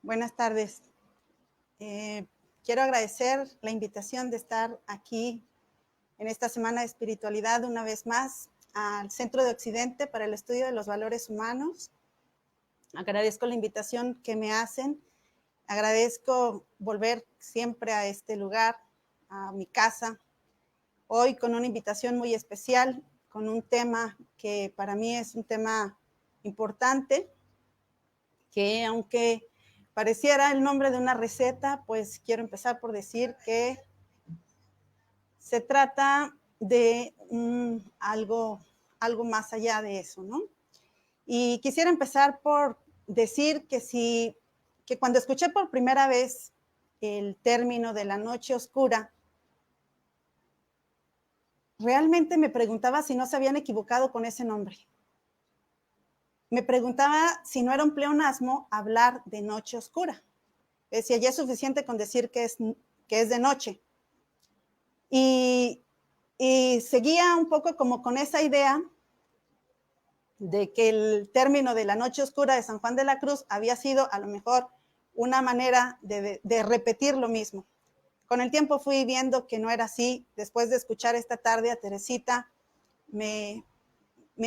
Buenas tardes. Quiero agradecer la invitación de estar aquí en esta semana de espiritualidad una vez más al Centro de Occidente para el Estudio de los Valores Humanos. Agradezco la invitación que me hacen. Agradezco volver siempre a este lugar, a mi casa. Hoy con una invitación muy especial, con un tema que para mí es un tema importante, que aunque pareciera el nombre de una receta, pues quiero empezar por decir que se trata de algo más allá de eso, ¿no? Y quisiera empezar por decir que cuando escuché por primera vez el término de la noche oscura, realmente me preguntaba si no se habían equivocado con ese nombre. Me preguntaba si no era un pleonasmo hablar de noche oscura. Decía, ya es suficiente con decir que es de noche. Y seguía un poco como con esa idea de que el término de la noche oscura de San Juan de la Cruz había sido a lo mejor una manera de repetir lo mismo. Con el tiempo fui viendo que no era así. Después de escuchar esta tarde a Teresita, me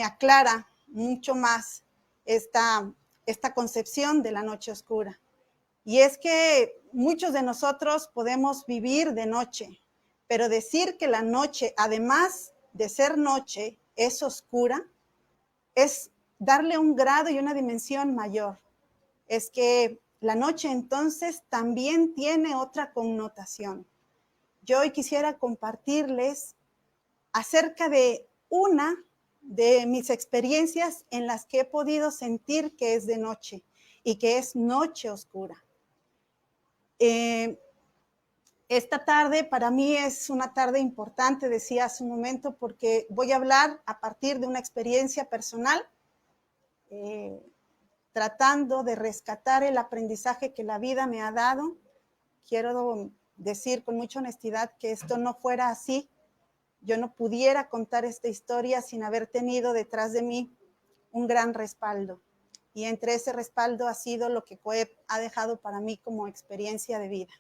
aclara mucho más esta concepción de la noche oscura. Y es que muchos de nosotros podemos vivir de noche, pero decir que la noche, además de ser noche, es oscura, es darle un grado y una dimensión mayor. Es que la noche entonces también tiene otra connotación. Yo hoy quisiera compartirles acerca de una de mis experiencias en las que he podido sentir que es de noche y que es noche oscura. Esta tarde para mí es una tarde importante, decía hace un momento, porque voy a hablar a partir de una experiencia personal, tratando de rescatar el aprendizaje que la vida me ha dado. Quiero decir con mucha honestidad que esto no fuera así. Yo no pudiera contar esta historia sin haber tenido detrás de mí un gran respaldo. Y entre ese respaldo ha sido lo que Coep ha dejado para mí como experiencia de vida.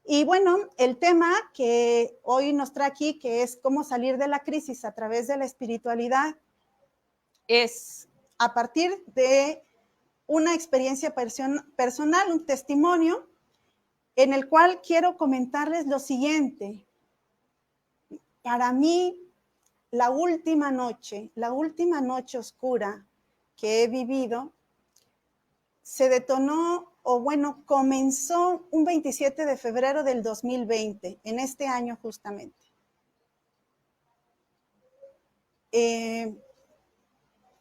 Y bueno, el tema que hoy nos trae aquí, que es cómo salir de la crisis a través de la espiritualidad, es a partir de una experiencia personal, un testimonio, en el cual quiero comentarles lo siguiente. Para mí, la última noche oscura que he vivido, se detonó, o bueno, comenzó un 27 de febrero del 2020, en este año justamente.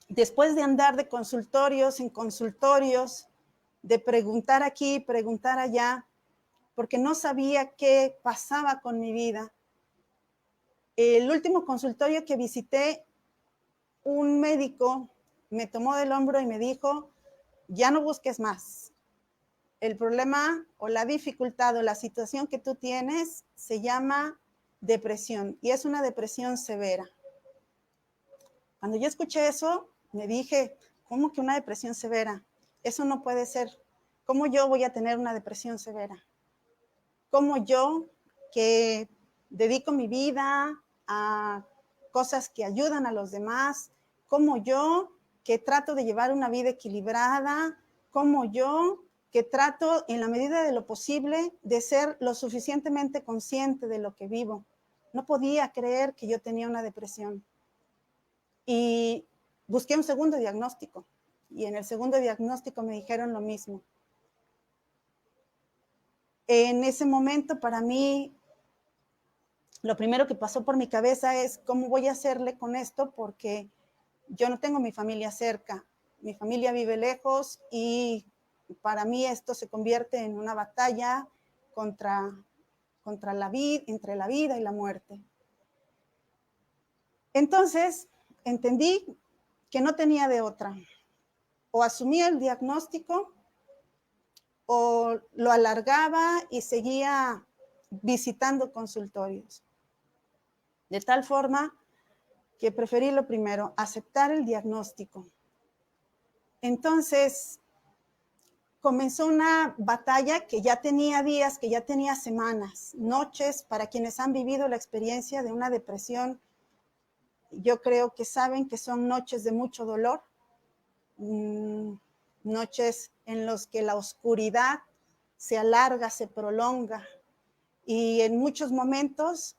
Después de andar de consultorios en consultorios, de preguntar aquí, preguntar allá, porque no sabía qué pasaba con mi vida. El último consultorio que visité, un médico me tomó del hombro y me dijo, ya no busques más. El problema o la dificultad o la situación que tú tienes se llama depresión y es una depresión severa. Cuando yo escuché eso, me dije, ¿cómo que una depresión severa? Eso no puede ser. ¿Cómo yo voy a tener una depresión severa? ¿Cómo yo, que dedico mi vida a cosas que ayudan a los demás? ¿Cómo yo, que trato de llevar una vida equilibrada? ¿Cómo yo, que trato en la medida de lo posible de ser lo suficientemente consciente de lo que vivo? No podía creer que yo tenía una depresión. Y busqué un segundo diagnóstico y en el segundo diagnóstico me dijeron lo mismo. En ese momento para mí lo primero que pasó por mi cabeza es cómo voy a hacerle con esto porque yo no tengo mi familia cerca, mi familia vive lejos y para mí esto se convierte en una batalla entre la vida y la muerte. Entonces entendí que no tenía de otra. O asumía el diagnóstico o lo alargaba y seguía visitando consultorios. De tal forma que preferí lo primero, aceptar el diagnóstico. Entonces, comenzó una batalla que ya tenía días, que ya tenía semanas, noches. Para quienes han vivido la experiencia de una depresión, yo creo que saben que son noches de mucho dolor, noches en las que la oscuridad se alarga, se prolonga, y en muchos momentos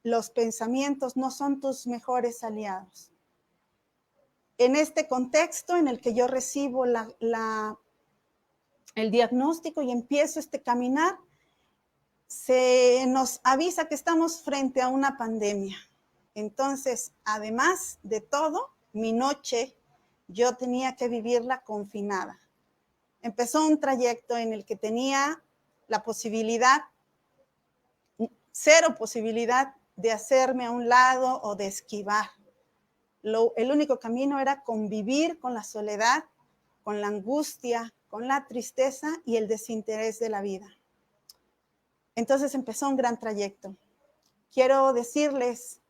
los pensamientos no son tus mejores aliados. En este contexto en el que yo recibo el diagnóstico y empiezo este caminar, se nos avisa que estamos frente a una pandemia. Entonces, además de todo, mi noche yo tenía que vivirla confinada. Empezó un trayecto en el que tenía la posibilidad, cero posibilidad, de hacerme a un lado o de esquivar. El único camino era convivir con la soledad, con la angustia, con la tristeza y el desinterés de la vida. Entonces empezó un gran trayecto. Quiero decirles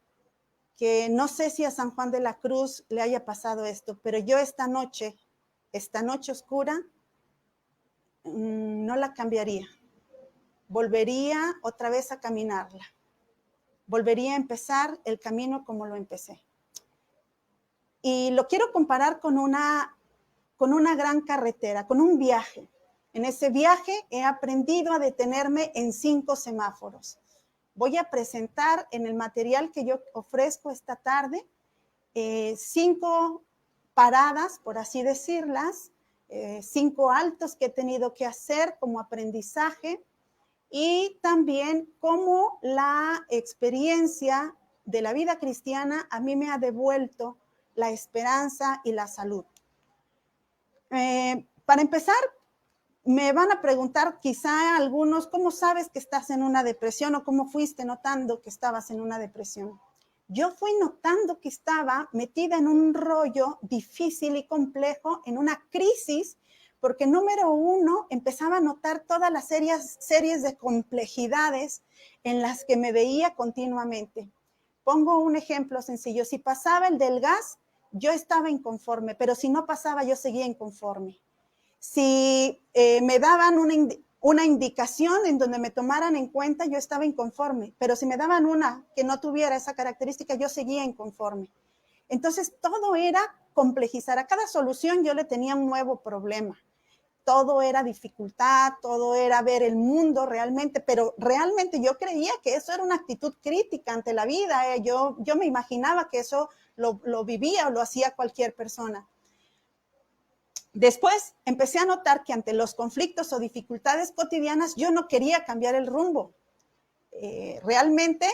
que no sé si a San Juan de la Cruz le haya pasado esto, pero yo esta noche oscura, no la cambiaría. Volvería otra vez a caminarla. Volvería a empezar el camino como lo empecé. Y lo quiero comparar con una gran carretera, con un viaje. En ese viaje he aprendido a detenerme en 5 semáforos. Voy a presentar en el material que yo ofrezco esta tarde 5 paradas, por así decirlas, 5 altos que he tenido que hacer como aprendizaje, y también cómo la experiencia de la vida cristiana a mí me ha devuelto la esperanza y la salud. Para empezar, me van a preguntar quizá algunos, ¿cómo sabes que estás en una depresión o cómo fuiste notando que estabas en una depresión? Yo fui notando que estaba metida en un rollo difícil y complejo, en una crisis, porque número 1, empezaba a notar todas las series de complejidades en las que me veía continuamente. Pongo un ejemplo sencillo. Si pasaba el del gas, yo estaba inconforme, pero si no pasaba, yo seguía inconforme. Si me daban una indicación en donde me tomaran en cuenta, yo estaba inconforme, pero si me daban una que no tuviera esa característica, yo seguía inconforme. Entonces, todo era complejizar. A cada solución yo le tenía un nuevo problema. Todo era dificultad, todo era ver el mundo realmente, pero realmente yo creía que eso era una actitud crítica ante la vida. Yo me imaginaba que eso lo vivía o lo hacía cualquier persona. Después empecé a notar que ante los conflictos o dificultades cotidianas yo no quería cambiar el rumbo. Realmente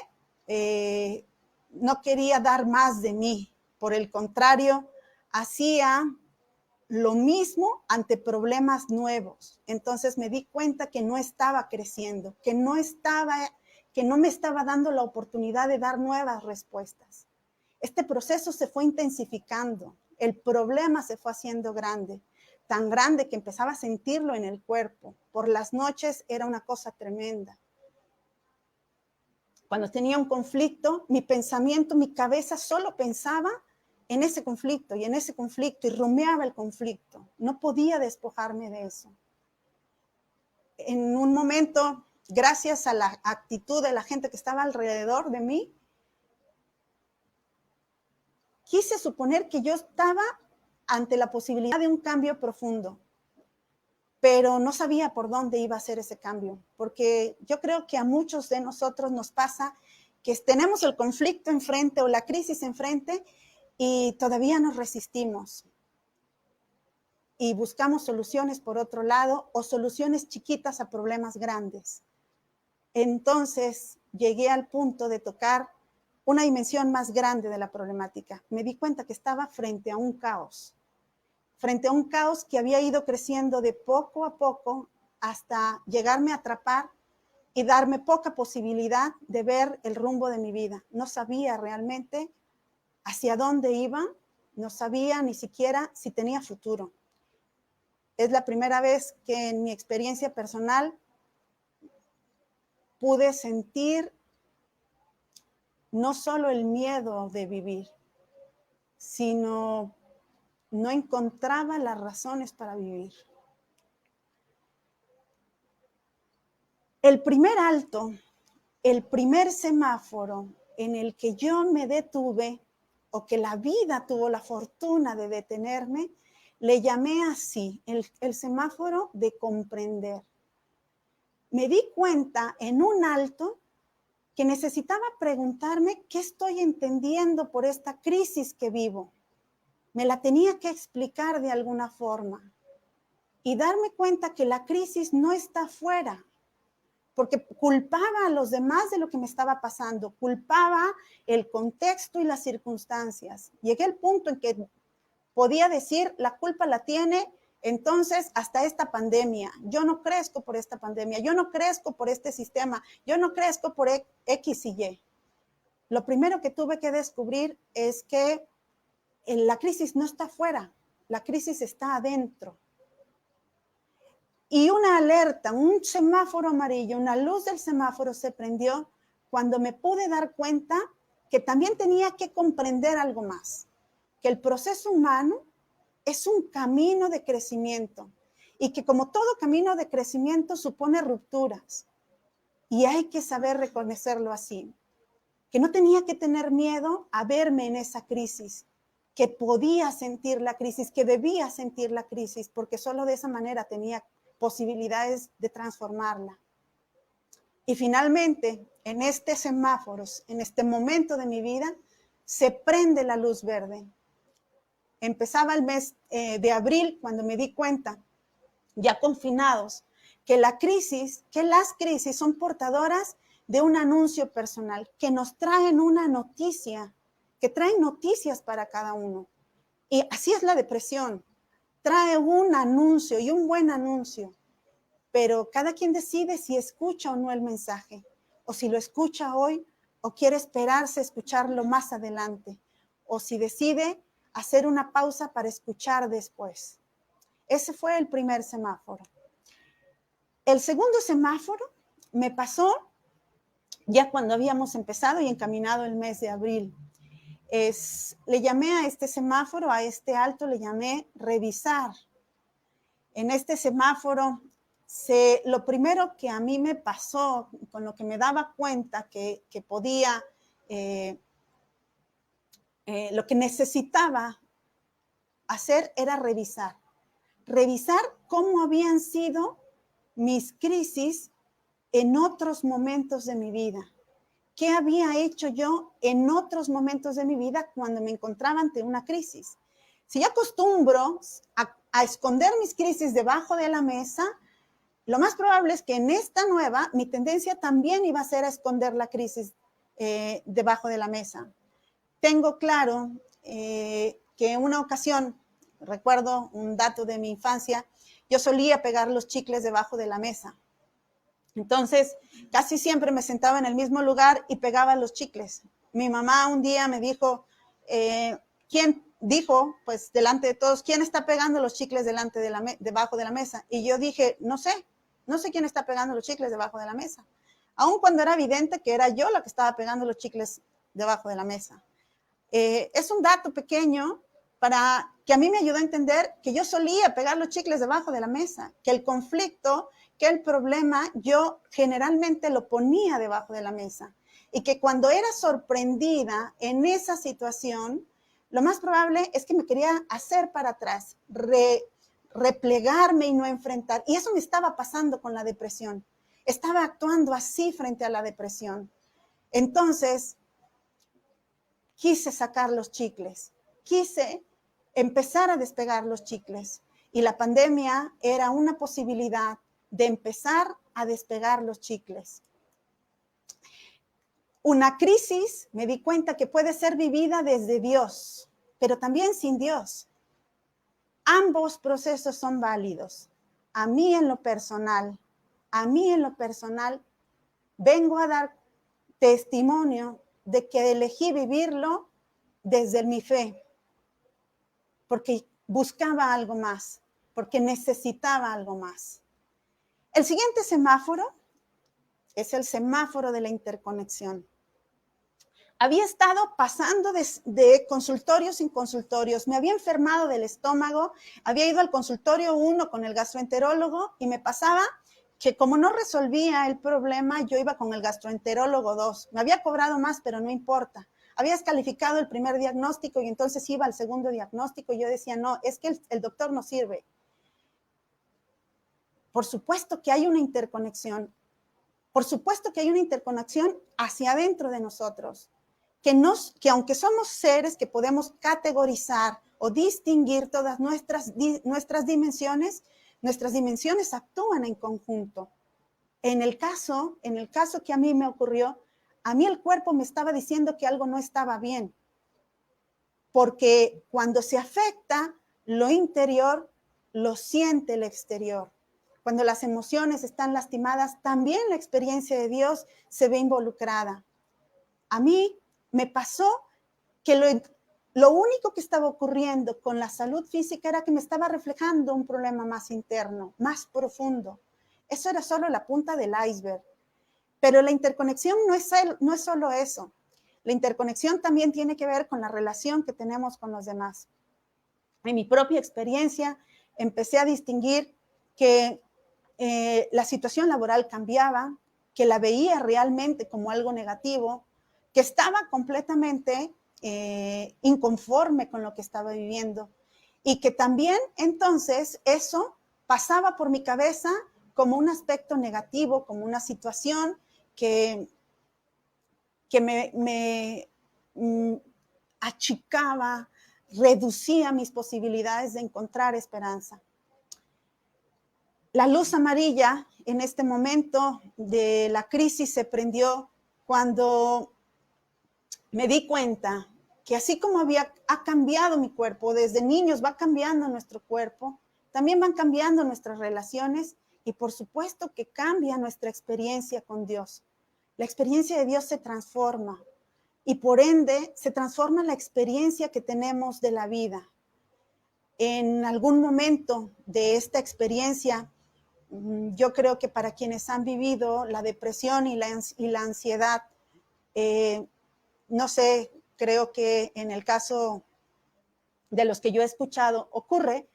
no quería dar más de mí. Por el contrario, hacía lo mismo ante problemas nuevos. Entonces me di cuenta que no estaba creciendo, que no me estaba dando la oportunidad de dar nuevas respuestas. Este proceso se fue intensificando, el problema se fue haciendo grande, tan grande que empezaba a sentirlo en el cuerpo. Por las noches era una cosa tremenda. Cuando tenía un conflicto, mi pensamiento, mi cabeza solo pensaba en ese conflicto y rumiaba el conflicto. No podía despojarme de eso. En un momento, gracias a la actitud de la gente que estaba alrededor de mí, quise suponer que yo estaba ante la posibilidad de un cambio profundo, pero no sabía por dónde iba a ser ese cambio, porque yo creo que a muchos de nosotros nos pasa que tenemos el conflicto enfrente o la crisis enfrente y todavía nos resistimos y buscamos soluciones por otro lado o soluciones chiquitas a problemas grandes. Entonces llegué al punto de tocar una dimensión más grande de la problemática. Me di cuenta que estaba frente a un caos que había ido creciendo de poco a poco hasta llegarme a atrapar y darme poca posibilidad de ver el rumbo de mi vida. No sabía realmente hacia dónde iba, no sabía ni siquiera si tenía futuro. Es la primera vez que en mi experiencia personal pude sentir no solo el miedo de vivir, sino no encontraba las razones para vivir. El primer alto, el primer semáforo en el que yo me detuve, o que la vida tuvo la fortuna de detenerme, le llamé así, el semáforo de comprender. Me di cuenta en un alto que necesitaba preguntarme qué estoy entendiendo por esta crisis que vivo. Me la tenía que explicar de alguna forma y darme cuenta que la crisis no está afuera, porque culpaba a los demás de lo que me estaba pasando, culpaba el contexto y las circunstancias. Llegué al punto en que podía decir, la culpa la tiene entonces hasta esta pandemia. Yo no crezco por esta pandemia, yo no crezco por este sistema, yo no crezco por X y Y. Lo primero que tuve que descubrir es que la crisis no está afuera, la crisis está adentro. Y una alerta, un semáforo amarillo, una luz del semáforo se prendió cuando me pude dar cuenta que también tenía que comprender algo más, que el proceso humano es un camino de crecimiento y que como todo camino de crecimiento supone rupturas y hay que saber reconocerlo así, que no tenía que tener miedo a verme en esa crisis, que podía sentir la crisis, que debía sentir la crisis, porque solo de esa manera tenía posibilidades de transformarla. Y finalmente, en este semáforo, en este momento de mi vida, se prende la luz verde. Empezaba el mes de abril cuando me di cuenta, ya confinados, que las crisis son portadoras de un anuncio personal, que nos traen una noticia, que traen noticias para cada uno. Y así es la depresión, trae un anuncio y un buen anuncio, pero cada quien decide si escucha o no el mensaje, o si lo escucha hoy o quiere esperarse a escucharlo más adelante, o si decide hacer una pausa para escuchar después. Ese fue el primer semáforo. El segundo semáforo me pasó ya cuando habíamos empezado y encaminado el mes de abril. Le llamé a este semáforo, a este alto, le llamé revisar. En este semáforo, lo primero que a mí me pasó, con lo que me daba cuenta que podía, lo que necesitaba hacer era revisar cómo habían sido mis crisis en otros momentos de mi vida. ¿Qué había hecho yo en otros momentos de mi vida cuando me encontraba ante una crisis? Si yo acostumbro a esconder mis crisis debajo de la mesa, lo más probable es que en esta nueva mi tendencia también iba a ser a esconder la crisis debajo de la mesa. Tengo claro que en una ocasión, recuerdo un dato de mi infancia, yo solía pegar los chicles debajo de la mesa. Entonces, casi siempre me sentaba en el mismo lugar y pegaba los chicles. Mi mamá un día me dijo, ¿quién dijo, pues delante de todos, quién está pegando los chicles debajo de la mesa? Y yo dije, no sé quién está pegando los chicles debajo de la mesa. Aun cuando era evidente que era yo la que estaba pegando los chicles debajo de la mesa. Es un dato pequeño para que a mí me ayudó a entender que yo solía pegar los chicles debajo de la mesa, que el conflicto, que el problema, yo generalmente lo ponía debajo de la mesa y que cuando era sorprendida en esa situación, lo más probable es que me quería hacer para atrás, replegarme y no enfrentar. Y eso me estaba pasando con la depresión. Estaba actuando así frente a la depresión. Entonces, quise sacar los chicles, quise empezar a despegar los chicles y la pandemia era una posibilidad de empezar a despegar los chicles. Una crisis, me di cuenta que puede ser vivida desde Dios, pero también sin Dios. Ambos procesos son válidos. A mí en lo personal, vengo a dar testimonio de que elegí vivirlo desde mi fe, porque buscaba algo más, porque necesitaba algo más. El siguiente semáforo es el semáforo de la interconexión. Había estado pasando de consultorios en consultorios, me había enfermado del estómago, había ido al consultorio 1 con el gastroenterólogo y me pasaba que como no resolvía el problema, yo iba con el gastroenterólogo 2. Me había cobrado más, pero no importa. Había descalificado el primer diagnóstico y entonces iba al segundo diagnóstico y yo decía, no, es que el doctor no sirve. Por supuesto que hay una interconexión. Por supuesto que hay una interconexión hacia adentro de nosotros. Que aunque somos seres que podemos categorizar o distinguir todas nuestras dimensiones actúan en conjunto. En el caso que a mí me ocurrió, a mí el cuerpo me estaba diciendo que algo no estaba bien, porque cuando se afecta lo interior, lo siente el exterior. Cuando las emociones están lastimadas, también la experiencia de Dios se ve involucrada. A mí me pasó que lo único que estaba ocurriendo con la salud física era que me estaba reflejando un problema más interno, más profundo. Eso era solo la punta del iceberg. Pero la interconexión no es solo eso. La interconexión también tiene que ver con la relación que tenemos con los demás. En mi propia experiencia, empecé a distinguir que la situación laboral cambiaba, que la veía realmente como algo negativo, que estaba completamente inconforme con lo que estaba viviendo y que también entonces eso pasaba por mi cabeza como un aspecto negativo, como una situación que me achicaba, reducía mis posibilidades de encontrar esperanza. La luz amarilla en este momento de la crisis se prendió cuando me di cuenta que así como ha cambiado mi cuerpo, desde niños va cambiando nuestro cuerpo, también van cambiando nuestras relaciones y por supuesto que cambia nuestra experiencia con Dios. La experiencia de Dios se transforma y por ende se transforma la experiencia que tenemos de la vida. En algún momento de esta experiencia, yo creo que para quienes han vivido la depresión y la ansiedad, no sé, creo que en el caso de los que yo he escuchado ocurre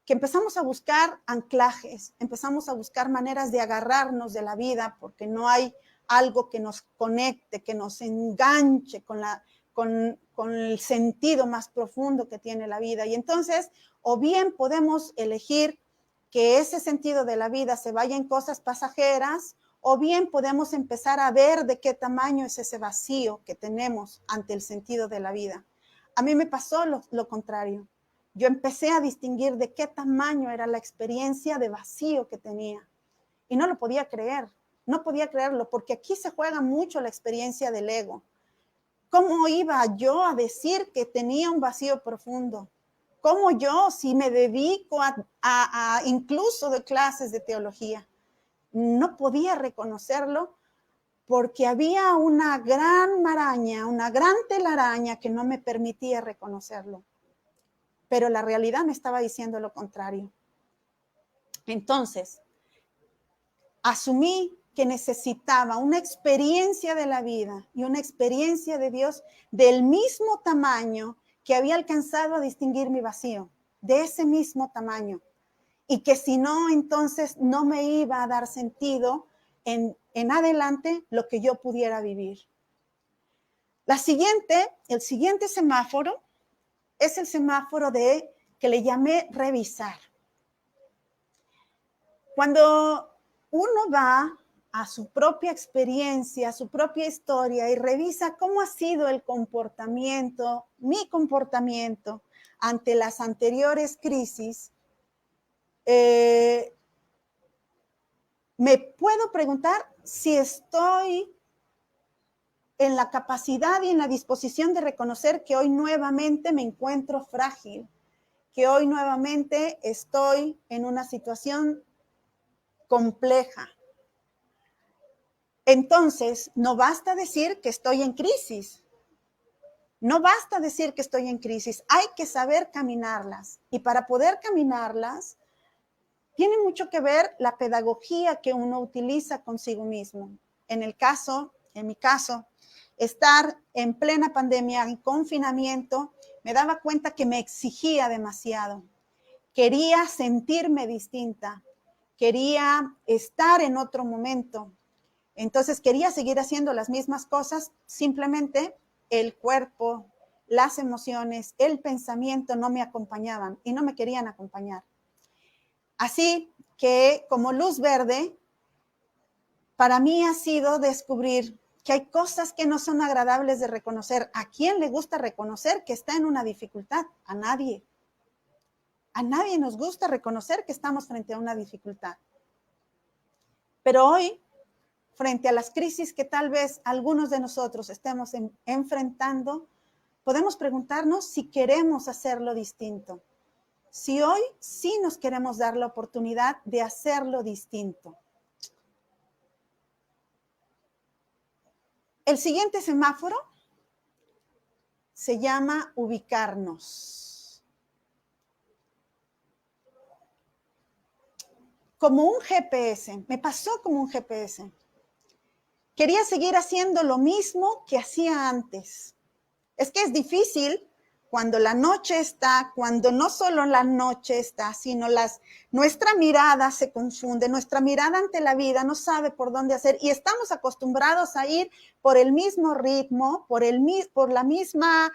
que empezamos a buscar anclajes, empezamos a buscar maneras de agarrarnos de la vida porque no hay algo que nos conecte, que nos enganche con el sentido más profundo que tiene la vida. Y entonces, o bien podemos elegir que ese sentido de la vida se vaya en cosas pasajeras, o bien podemos empezar a ver de qué tamaño es ese vacío que tenemos ante el sentido de la vida. A mí me pasó lo contrario. Yo empecé a distinguir de qué tamaño era la experiencia de vacío que tenía. Y no lo podía creer, no podía creerlo, porque aquí se juega mucho la experiencia del ego. ¿Cómo iba yo a decir que tenía un vacío profundo? ¿Cómo yo, si me dedico a incluso de clases de teología? No podía reconocerlo porque había una gran maraña, una gran telaraña que no me permitía reconocerlo. Pero la realidad me estaba diciendo lo contrario. Entonces, asumí que necesitaba una experiencia de la vida y una experiencia de Dios del mismo tamaño que había alcanzado a distinguir mi vacío, de ese mismo tamaño. Y que si no, entonces no me iba a dar sentido en adelante lo que yo pudiera vivir. El siguiente semáforo es el semáforo que le llamé revisar. Cuando uno va a su propia experiencia, a su propia historia y revisa cómo ha sido el comportamiento, mi comportamiento ante las anteriores crisis, me puedo preguntar si estoy en la capacidad y en la disposición de reconocer que hoy nuevamente me encuentro frágil, que hoy nuevamente estoy en una situación compleja. Entonces, no basta decir que estoy en crisis. No basta decir que estoy en crisis. Hay que saber caminarlas. Y para poder caminarlas, tiene mucho que ver la pedagogía que uno utiliza consigo mismo. En mi caso, estar en plena pandemia, en confinamiento, me daba cuenta que me exigía demasiado. Quería sentirme distinta. quería estar en otro momento. Entonces quería seguir haciendo las mismas cosas, simplemente el cuerpo, las emociones, el pensamiento no me acompañaban y no me querían acompañar. Así que como luz verde, para mí ha sido descubrir que hay cosas que no son agradables de reconocer. ¿A quién le gusta reconocer que está en una dificultad? A nadie. A nadie nos gusta reconocer que estamos frente a una dificultad. Pero hoy, frente a las crisis que tal vez algunos de nosotros estemos enfrentando, podemos preguntarnos si queremos hacerlo distinto. Si hoy sí nos queremos dar la oportunidad de hacerlo distinto. El siguiente semáforo se llama ubicarnos. Como un GPS, me pasó como un GPS. Quería seguir haciendo lo mismo que hacía antes. Es que es difícil cuando la noche está, cuando no solo la noche está, sino nuestra mirada se confunde, nuestra mirada ante la vida no sabe por dónde hacer y estamos acostumbrados a ir por el mismo ritmo, por la misma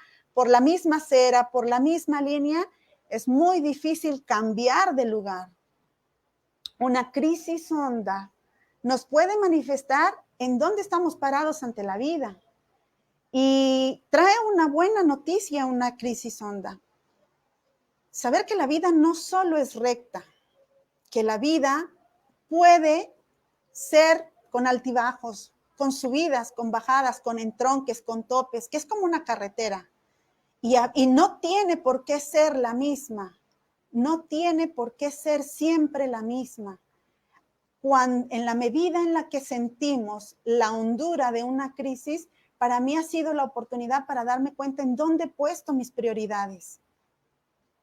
acera, por la misma línea. Es muy difícil cambiar de lugar. Una crisis honda nos puede manifestar en dónde estamos parados ante la vida. Y trae una buena noticia una crisis honda. Saber que la vida no solo es recta, que la vida puede ser con altibajos, con subidas, con bajadas, con entronques, con topes, que es como una carretera. Y no tiene por qué ser la misma. No tiene por qué ser siempre la misma. En la medida en la que sentimos la hondura de una crisis, para mí ha sido la oportunidad para darme cuenta en dónde he puesto mis prioridades.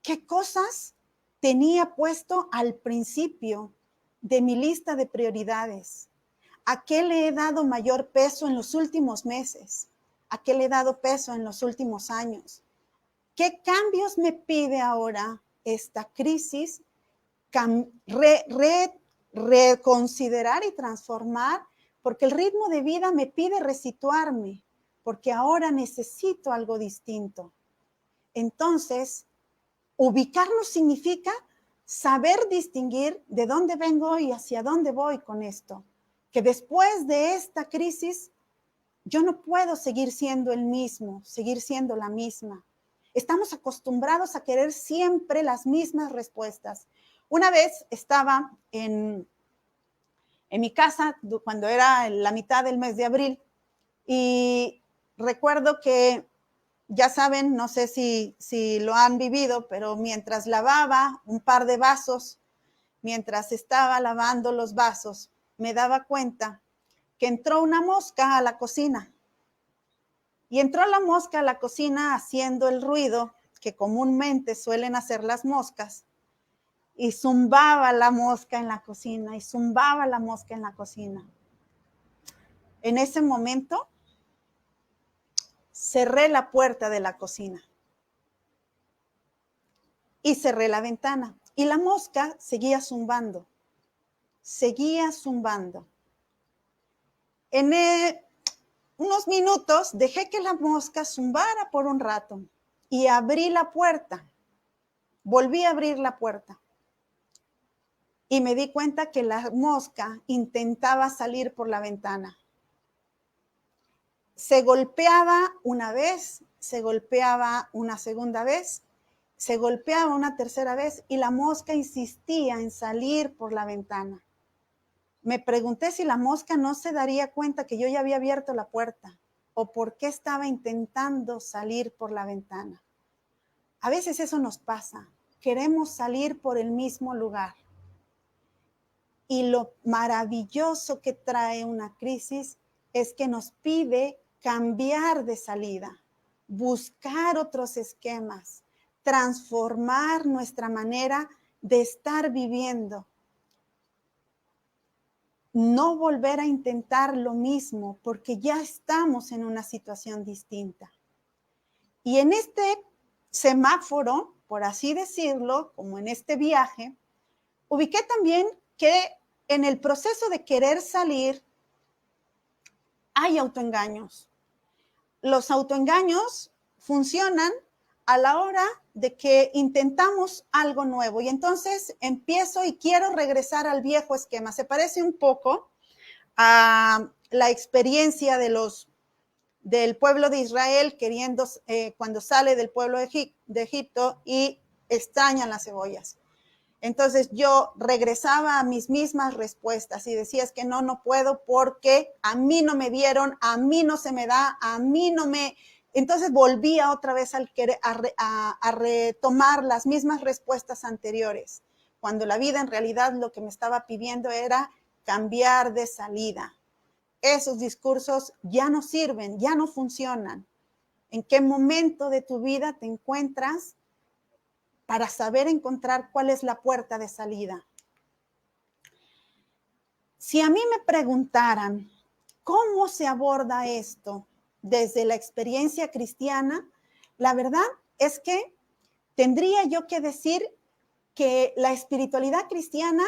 ¿Qué cosas tenía puesto al principio de mi lista de prioridades? ¿A qué le he dado mayor peso en los últimos meses? ¿A qué le he dado peso en los últimos años? ¿Qué cambios me pide ahora esta crisis? Reconsiderar y transformar, porque el ritmo de vida me pide resituarme, porque ahora necesito algo distinto. Entonces, ubicarnos significa saber distinguir de dónde vengo y hacia dónde voy con esto. Que después de esta crisis, yo no puedo seguir siendo el mismo, seguir siendo la misma. Estamos acostumbrados a querer siempre las mismas respuestas. Una vez estaba en mi casa cuando era la mitad del mes de abril y recuerdo que, ya saben, no sé si lo han vivido, pero mientras lavaba un par de vasos, mientras estaba lavando los vasos, me daba cuenta que entró una mosca a la cocina. Y entró la mosca a la cocina haciendo el ruido que comúnmente suelen hacer las moscas. Y zumbaba la mosca en la cocina, y zumbaba la mosca en la cocina. En ese momento, cerré la puerta de la cocina. Y cerré la ventana. Y la mosca seguía zumbando. Seguía zumbando. En unos minutos dejé que la mosca zumbara por un rato. Y abrí la puerta. Volví a abrir la puerta. Y me di cuenta que la mosca intentaba salir por la ventana. Se golpeaba una vez, se golpeaba una segunda vez, se golpeaba una tercera vez y la mosca insistía en salir por la ventana. Me pregunté si la mosca no se daría cuenta que yo ya había abierto la puerta o por qué estaba intentando salir por la ventana. A veces eso nos pasa, queremos salir por el mismo lugar. Y lo maravilloso que trae una crisis es que nos pide cambiar de salida, buscar otros esquemas, transformar nuestra manera de estar viviendo. No volver a intentar lo mismo porque ya estamos en una situación distinta. Y en este semáforo, por así decirlo, como en este viaje, ubiqué también que en el proceso de querer salir hay autoengaños. Los autoengaños funcionan a la hora de que intentamos algo nuevo y entonces empiezo y quiero regresar al viejo esquema. Se parece un poco a la experiencia del pueblo de Israel queriendo, cuando sale del pueblo de Egipto y extrañan las cebollas. Entonces yo regresaba a mis mismas respuestas y decía, es que no puedo porque a mí no me dieron, a mí no se me da, a mí no me... Entonces volvía otra vez a retomar las mismas respuestas anteriores, cuando la vida en realidad lo que me estaba pidiendo era cambiar de salida. Esos discursos ya no sirven, ya no funcionan. ¿En qué momento de tu vida te encuentras para saber encontrar cuál es la puerta de salida? Si a mí me preguntaran cómo se aborda esto desde la experiencia cristiana, la verdad es que tendría yo que decir que la espiritualidad cristiana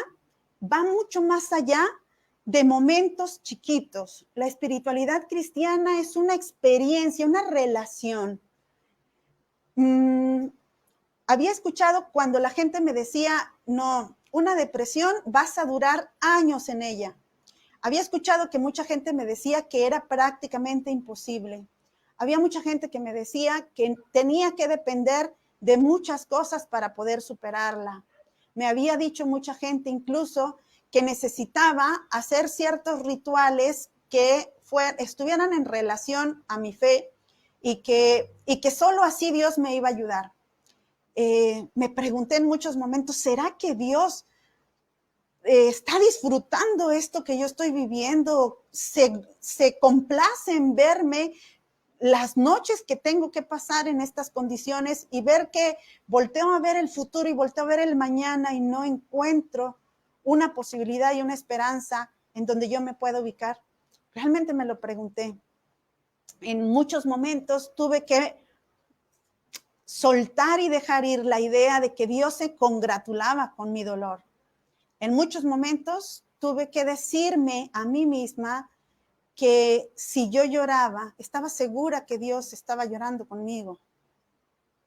va mucho más allá de momentos chiquitos. La espiritualidad cristiana es una experiencia, una relación. Había escuchado cuando la gente me decía, no, una depresión vas a durar años en ella. Había escuchado que mucha gente me decía que era prácticamente imposible. Había mucha gente que me decía que tenía que depender de muchas cosas para poder superarla. Me había dicho mucha gente incluso que necesitaba hacer ciertos rituales que estuvieran en relación a mi fe y que solo así Dios me iba a ayudar. Me pregunté en muchos momentos, ¿será que Dios está disfrutando esto que yo estoy viviendo? ¿Se complace en verme las noches que tengo que pasar en estas condiciones y ver que volteo a ver el futuro y volteo a ver el mañana y no encuentro una posibilidad y una esperanza en donde yo me pueda ubicar? Realmente me lo pregunté. En muchos momentos tuve que soltar y dejar ir la idea de que Dios se congratulaba con mi dolor. En muchos momentos tuve que decirme a mí misma que si yo lloraba, estaba segura que Dios estaba llorando conmigo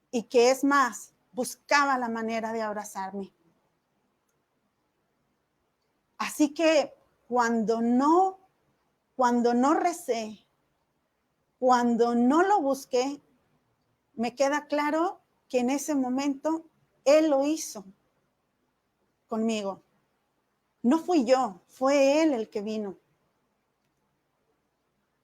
y que es más, buscaba la manera de abrazarme. Así que cuando no recé, cuando no lo busqué, me queda claro que en ese momento Él lo hizo conmigo. No fui yo, fue Él el que vino.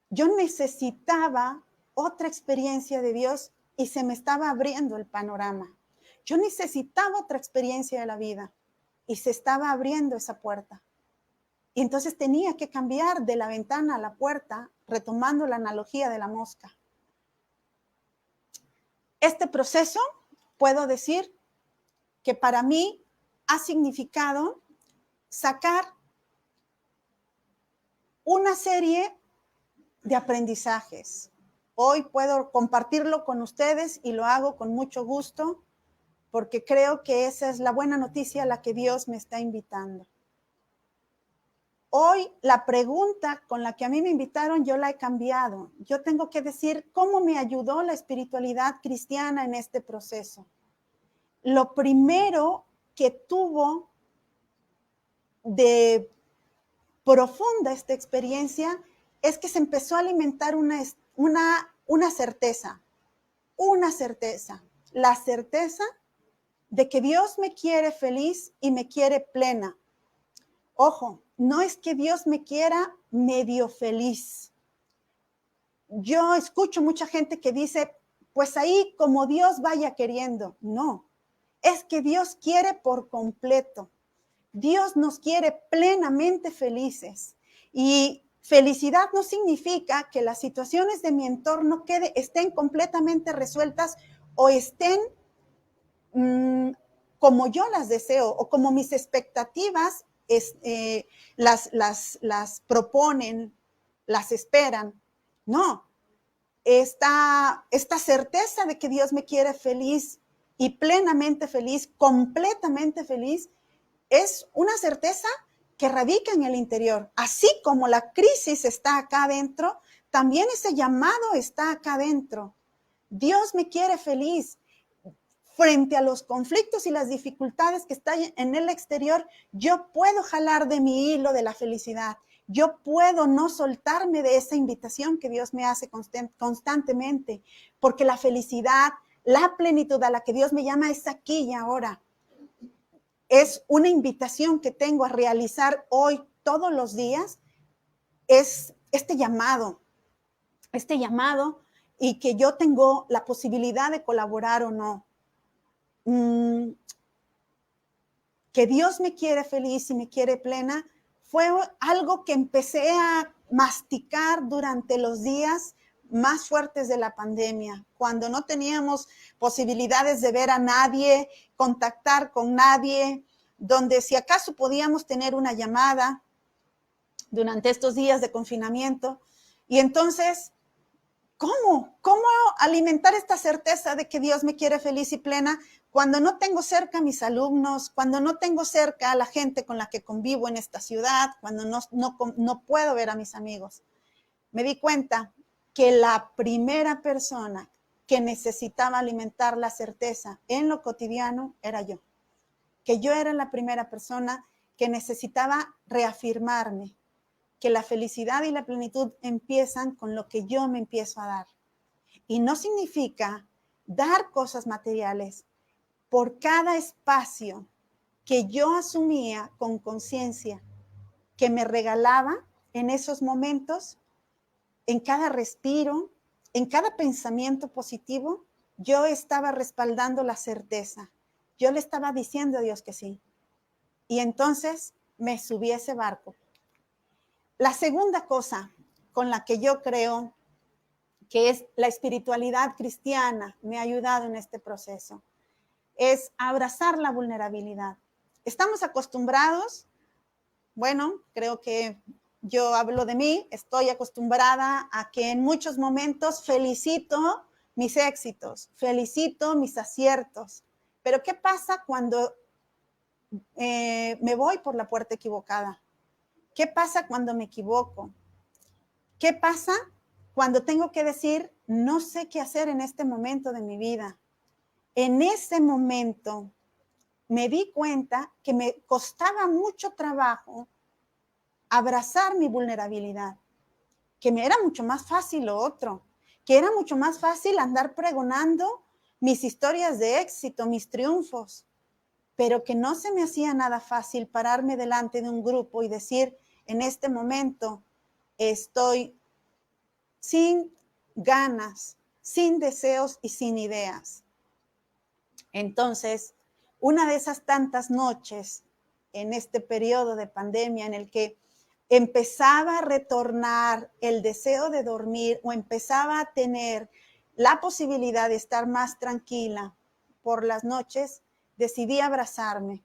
Yo necesitaba otra experiencia de Dios y se me estaba abriendo el panorama. Yo necesitaba otra experiencia de la vida y se estaba abriendo esa puerta. Y entonces tenía que cambiar de la ventana a la puerta, retomando la analogía de la mosca. Este proceso, puedo decir que para mí ha significado sacar una serie de aprendizajes. Hoy puedo compartirlo con ustedes y lo hago con mucho gusto porque creo que esa es la buena noticia a la que Dios me está invitando. Hoy la pregunta con la que a mí me invitaron yo la he cambiado. Yo tengo que decir cómo me ayudó la espiritualidad cristiana en este proceso. Lo primero que tuvo de profunda esta experiencia es que se empezó a alimentar una certeza, la certeza de que Dios me quiere feliz y me quiere plena. Ojo, no es que Dios me quiera medio feliz. Yo escucho mucha gente que dice, pues ahí como Dios vaya queriendo. No, es que Dios quiere por completo. Dios nos quiere plenamente felices. Y felicidad no significa que las situaciones de mi entorno estén completamente resueltas o estén como yo las deseo o como mis expectativas las proponen, las esperan. No, esta certeza de que Dios me quiere feliz y plenamente feliz, completamente feliz, es una certeza que radica en el interior. Así como la crisis está acá adentro, también ese llamado está acá adentro. Dios me quiere feliz. Frente a los conflictos y las dificultades que están en el exterior, yo puedo jalar de mi hilo de la felicidad. Yo puedo no soltarme de esa invitación que Dios me hace constantemente, porque la felicidad, la plenitud a la que Dios me llama es aquí y ahora. Es una invitación que tengo a realizar hoy, todos los días, es este llamado, y que yo tengo la posibilidad de colaborar o no. Que Dios me quiere feliz y me quiere plena, fue algo que empecé a masticar durante los días más fuertes de la pandemia, cuando no teníamos posibilidades de ver a nadie, contactar con nadie, donde si acaso podíamos tener una llamada durante estos días de confinamiento. Y entonces, ¿cómo alimentar esta certeza de que Dios me quiere feliz y plena cuando no tengo cerca a mis alumnos, cuando no tengo cerca a la gente con la que convivo en esta ciudad, cuando no puedo ver a mis amigos? Me di cuenta que la primera persona que necesitaba alimentar la certeza en lo cotidiano era yo. Que yo era la primera persona que necesitaba reafirmarme, que la felicidad y la plenitud empiezan con lo que yo me empiezo a dar. Y no significa dar cosas materiales. Por cada espacio que yo asumía con conciencia, que me regalaba en esos momentos, en cada respiro, en cada pensamiento positivo, yo estaba respaldando la certeza. Yo le estaba diciendo a Dios que sí. Y entonces me subí a ese barco. La segunda cosa con la que yo creo que es la espiritualidad cristiana, me ha ayudado en este proceso, es abrazar la vulnerabilidad. Estamos acostumbrados, bueno, creo que yo hablo de mí, estoy acostumbrada a que en muchos momentos felicito mis éxitos, felicito mis aciertos, pero ¿qué pasa cuando me voy por la puerta equivocada? ¿Qué pasa cuando me equivoco? ¿Qué pasa cuando tengo que decir, no sé qué hacer en este momento de mi vida? En ese momento me di cuenta que me costaba mucho trabajo abrazar mi vulnerabilidad, que me era mucho más fácil lo otro, que era mucho más fácil andar pregonando mis historias de éxito, mis triunfos, pero que no se me hacía nada fácil pararme delante de un grupo y decir, en este momento estoy sin ganas, sin deseos y sin ideas. Entonces, una de esas tantas noches en este periodo de pandemia en el que empezaba a retornar el deseo de dormir o empezaba a tener la posibilidad de estar más tranquila por las noches, decidí abrazarme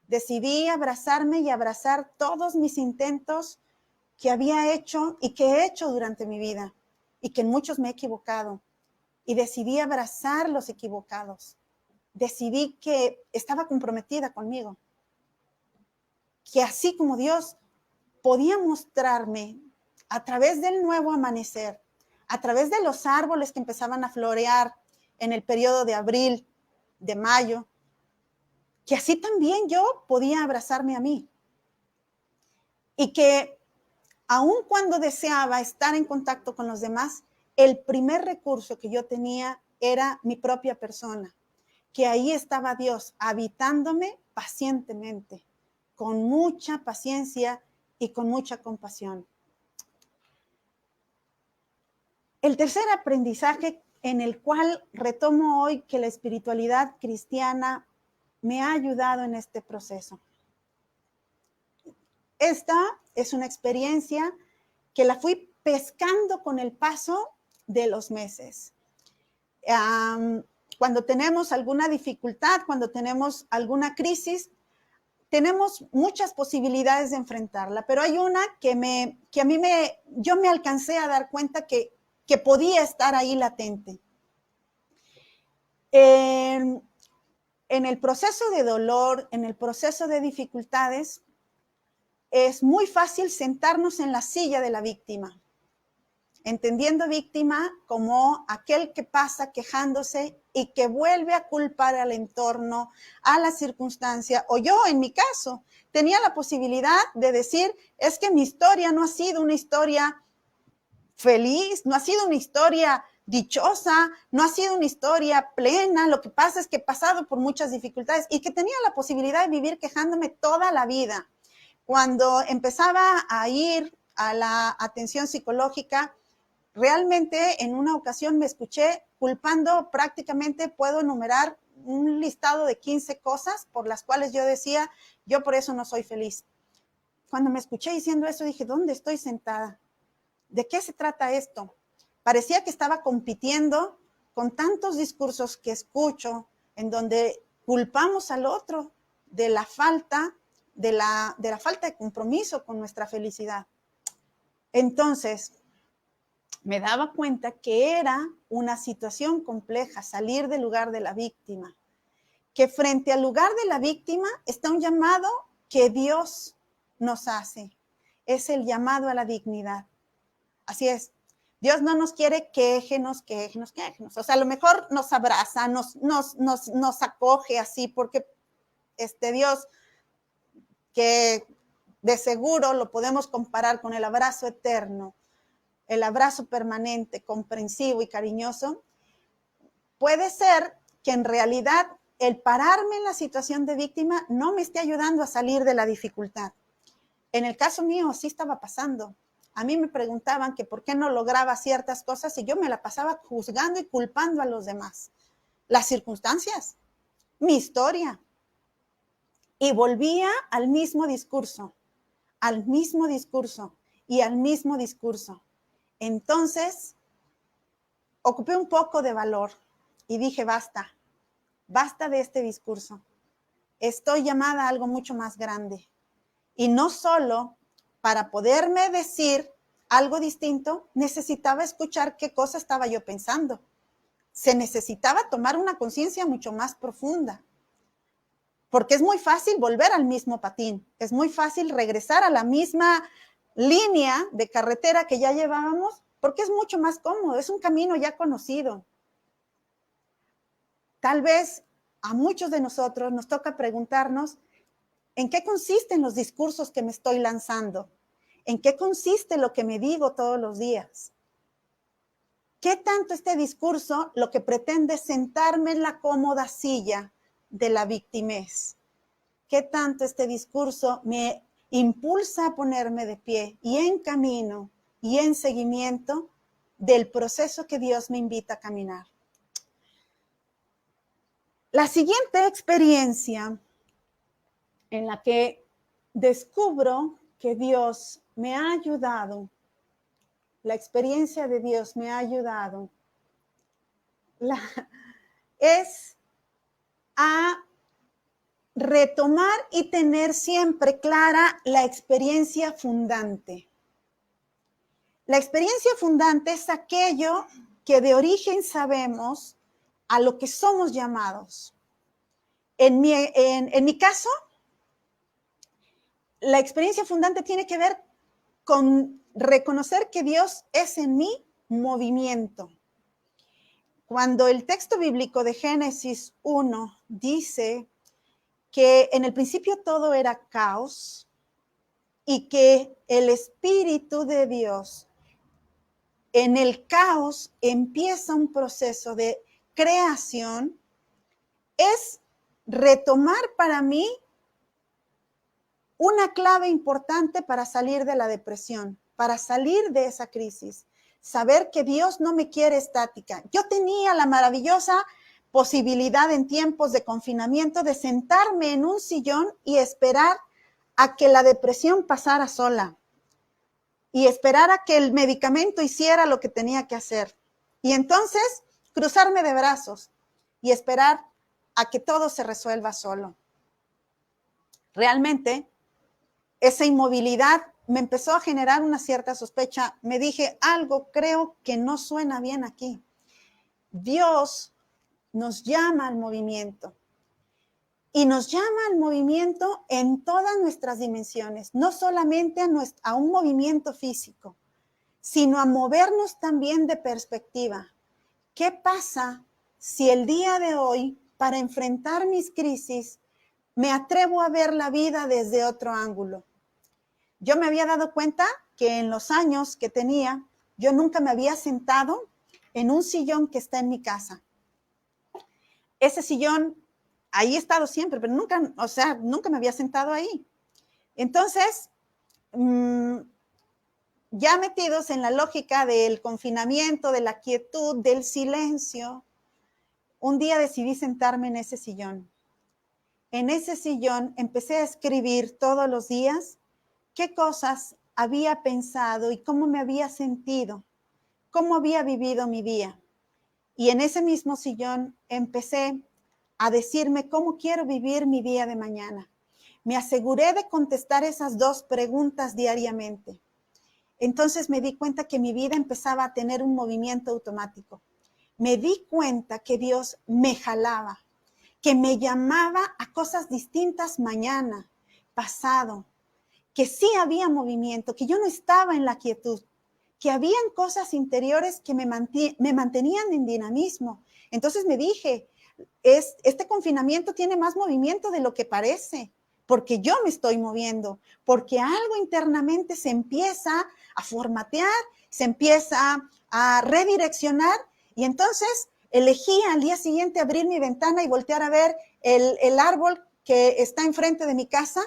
y abrazar todos mis intentos que había hecho y que he hecho durante mi vida y que en muchos me he equivocado. Y decidí abrazar los equivocados. Decidí que estaba comprometida conmigo. Que así como Dios podía mostrarme a través del nuevo amanecer, a través de los árboles que empezaban a florear en el periodo de abril, de mayo, que así también yo podía abrazarme a mí. Y que aun cuando deseaba estar en contacto con los demás, el primer recurso que yo tenía era mi propia persona, que ahí estaba Dios habitándome pacientemente, con mucha paciencia y con mucha compasión. El tercer aprendizaje en el cual retomo hoy que la espiritualidad cristiana me ha ayudado en este proceso. Esta es una experiencia que la fui pescando con el paso de los meses. Cuando tenemos alguna dificultad, cuando tenemos alguna crisis, tenemos muchas posibilidades de enfrentarla, pero hay una yo me alcancé a dar cuenta que podía estar ahí latente. En el proceso de dolor, en el proceso de dificultades, es muy fácil sentarnos en la silla de la víctima, entendiendo víctima como aquel que pasa quejándose y que vuelve a culpar al entorno, a la circunstancia. O yo, en mi caso, tenía la posibilidad de decir, es que mi historia no ha sido una historia feliz, no ha sido una historia dichosa, no ha sido una historia plena, lo que pasa es que he pasado por muchas dificultades y que tenía la posibilidad de vivir quejándome toda la vida. Cuando empezaba a ir a la atención psicológica, realmente en una ocasión me escuché culpando prácticamente, puedo enumerar un listado de 15 cosas por las cuales yo decía, yo por eso no soy feliz. Cuando me escuché diciendo eso, dije, ¿dónde estoy sentada? ¿De qué se trata esto? Parecía que estaba compitiendo con tantos discursos que escucho en donde culpamos al otro de la falta de compromiso con nuestra felicidad. Entonces, me daba cuenta que era una situación compleja salir del lugar de la víctima, que frente al lugar de la víctima está un llamado que Dios nos hace, es el llamado a la dignidad. Así es, Dios no nos quiere quéjenos. O sea, a lo mejor nos abraza, nos acoge así, porque Dios, que de seguro lo podemos comparar con el abrazo eterno, el abrazo permanente, comprensivo y cariñoso, puede ser que en realidad el pararme en la situación de víctima no me esté ayudando a salir de la dificultad. En el caso mío sí estaba pasando. A mí me preguntaban que por qué no lograba ciertas cosas y yo me la pasaba juzgando y culpando a los demás. Las circunstancias, mi historia. Y volvía al mismo discurso y al mismo discurso. Entonces, ocupé un poco de valor y dije, basta de este discurso. Estoy llamada a algo mucho más grande. Y no solo para poderme decir algo distinto, necesitaba escuchar qué cosa estaba yo pensando. Se necesitaba tomar una conciencia mucho más profunda. Porque es muy fácil volver al mismo patín, es muy fácil regresar a la misma línea de carretera que ya llevábamos, porque es mucho más cómodo, es un camino ya conocido. Tal vez a muchos de nosotros nos toca preguntarnos, ¿en qué consisten los discursos que me estoy lanzando? ¿En qué consiste lo que me digo todos los días? ¿Qué tanto este discurso lo que pretende es sentarme en la cómoda silla de la victimez? ¿Qué tanto este discurso me impulsa a ponerme de pie y en camino y en seguimiento del proceso que Dios me invita a caminar? La siguiente experiencia en la que descubro que Dios me ha ayudado, la experiencia de Dios me ha ayudado, es a retomar y tener siempre clara la experiencia fundante. La experiencia fundante es aquello que de origen sabemos a lo que somos llamados. En mi caso, la experiencia fundante tiene que ver con reconocer que Dios es en mí movimiento. Cuando el texto bíblico de Génesis 1 dice que en el principio todo era caos y que el Espíritu de Dios en el caos empieza un proceso de creación, es retomar para mí una clave importante para salir de la depresión, para salir de esa crisis. Saber que Dios no me quiere estática. Yo tenía la maravillosa posibilidad en tiempos de confinamiento de sentarme en un sillón y esperar a que la depresión pasara sola y esperar a que el medicamento hiciera lo que tenía que hacer. Y entonces cruzarme de brazos y esperar a que todo se resuelva solo. Realmente, esa inmovilidad me empezó a generar una cierta sospecha. Me dije, algo creo que no suena bien aquí. Dios nos llama al movimiento. y nos llama al movimiento en todas nuestras dimensiones, no solamente a un movimiento físico, sino a movernos también de perspectiva. ¿Qué pasa si el día de hoy, para enfrentar mis crisis, me atrevo a ver la vida desde otro ángulo? Yo me había dado cuenta que en los años que tenía, yo nunca me había sentado en un sillón que está en mi casa. Ese sillón, ahí he estado siempre, pero nunca, nunca me había sentado ahí. Entonces, ya metidos en la lógica del confinamiento, de la quietud, del silencio, un día decidí sentarme en ese sillón. En ese sillón empecé a escribir todos los días qué cosas había pensado y cómo me había sentido, cómo había vivido mi día. Y en ese mismo sillón empecé a decirme cómo quiero vivir mi día de mañana. Me aseguré de contestar esas 2 preguntas diariamente. Entonces me di cuenta que mi vida empezaba a tener un movimiento automático. Me di cuenta que Dios me jalaba, que me llamaba a cosas distintas mañana, pasado, que sí había movimiento, que yo no estaba en la quietud, que habían cosas interiores que me mantenían en dinamismo. Entonces me dije, este confinamiento tiene más movimiento de lo que parece, porque yo me estoy moviendo, porque algo internamente se empieza a formatear, se empieza a redireccionar, y entonces elegí al día siguiente abrir mi ventana y voltear a ver el árbol que está enfrente de mi casa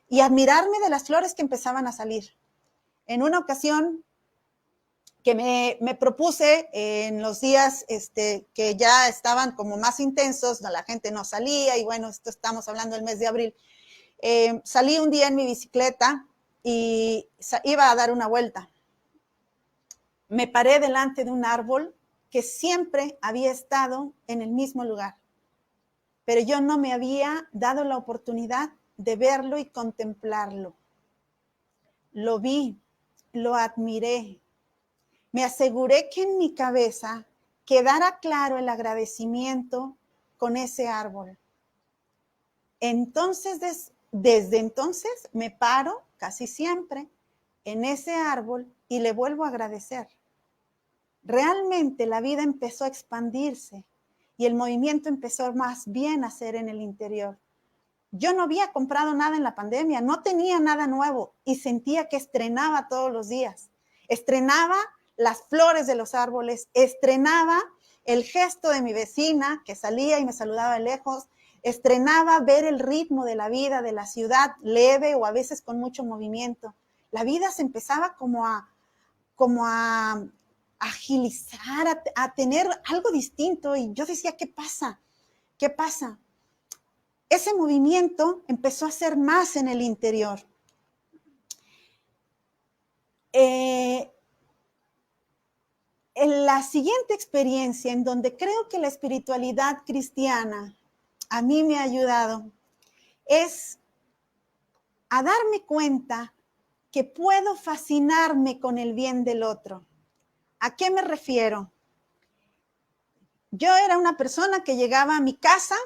y admirarme de las flores que empezaban a salir. En una ocasión que me propuse en los días que ya estaban como más intensos, la gente no salía, y bueno, esto estamos hablando del mes de abril, salí un día en mi bicicleta y iba a dar una vuelta. Me paré delante de un árbol que siempre había estado en el mismo lugar, pero yo no me había dado la oportunidad de verlo y contemplarlo. Lo vi, lo admiré. Me aseguré que en mi cabeza quedara claro el agradecimiento con ese árbol. Entonces, desde entonces me paro casi siempre en ese árbol y le vuelvo a agradecer. Realmente la vida empezó a expandirse y el movimiento empezó más bien a ser en el interior. Yo no había comprado nada en la pandemia, no tenía nada nuevo y sentía que estrenaba todos los días. Estrenaba las flores de los árboles, estrenaba el gesto de mi vecina que salía y me saludaba de lejos, estrenaba ver el ritmo de la vida de la ciudad, leve o a veces con mucho movimiento. La vida se empezaba como a agilizar, a tener algo distinto, y yo decía, ¿qué pasa? ¿Qué pasa? Ese movimiento empezó a ser más en el interior. En la siguiente experiencia, en donde creo que la espiritualidad cristiana a mí me ha ayudado, es a darme cuenta que puedo fascinarme con el bien del otro. ¿A qué me refiero? Yo era una persona que llegaba a mi casa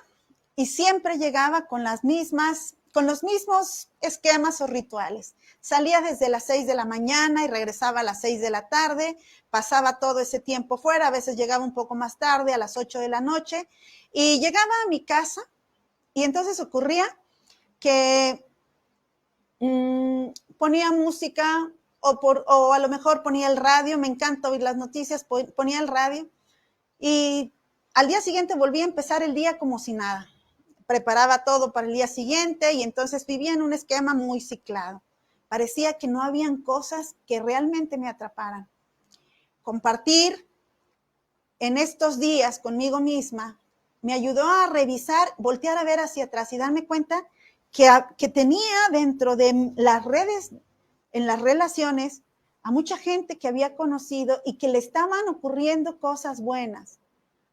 y siempre llegaba con los mismos esquemas o rituales. Salía desde las 6 de la mañana y regresaba a las 6 de la tarde, pasaba todo ese tiempo fuera, a veces llegaba un poco más tarde, a las 8 de la noche, y llegaba a mi casa y entonces ocurría que ponía música o a lo mejor ponía el radio, me encanta oír las noticias, ponía el radio y al día siguiente volvía a empezar el día como si nada. Preparaba todo para el día siguiente y entonces vivía en un esquema muy ciclado. Parecía que no habían cosas que realmente me atraparan. Compartir en estos días conmigo misma me ayudó a revisar, voltear a ver hacia atrás y darme cuenta que tenía dentro de las redes, en las relaciones, a mucha gente que había conocido y que le estaban ocurriendo cosas buenas.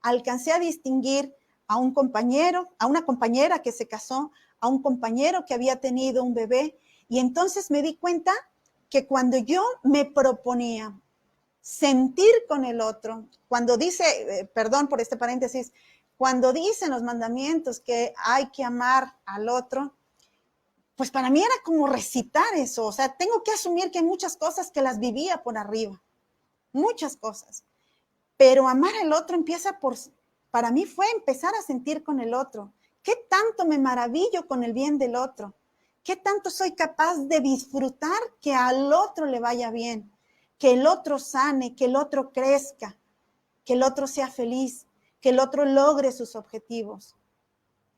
Alcancé a distinguir a un compañero, a una compañera que se casó, a un compañero que había tenido un bebé, y entonces me di cuenta que cuando yo me proponía sentir con el otro, cuando dice, perdón por este paréntesis, cuando dicen los mandamientos que hay que amar al otro, pues para mí era como recitar eso. O sea, tengo que asumir que hay muchas cosas que las vivía por arriba, muchas cosas. Pero amar al otro para mí fue empezar a sentir con el otro. ¿Qué tanto me maravillo con el bien del otro? ¿Qué tanto soy capaz de disfrutar que al otro le vaya bien? Que el otro sane, que el otro crezca, que el otro sea feliz, que el otro logre sus objetivos.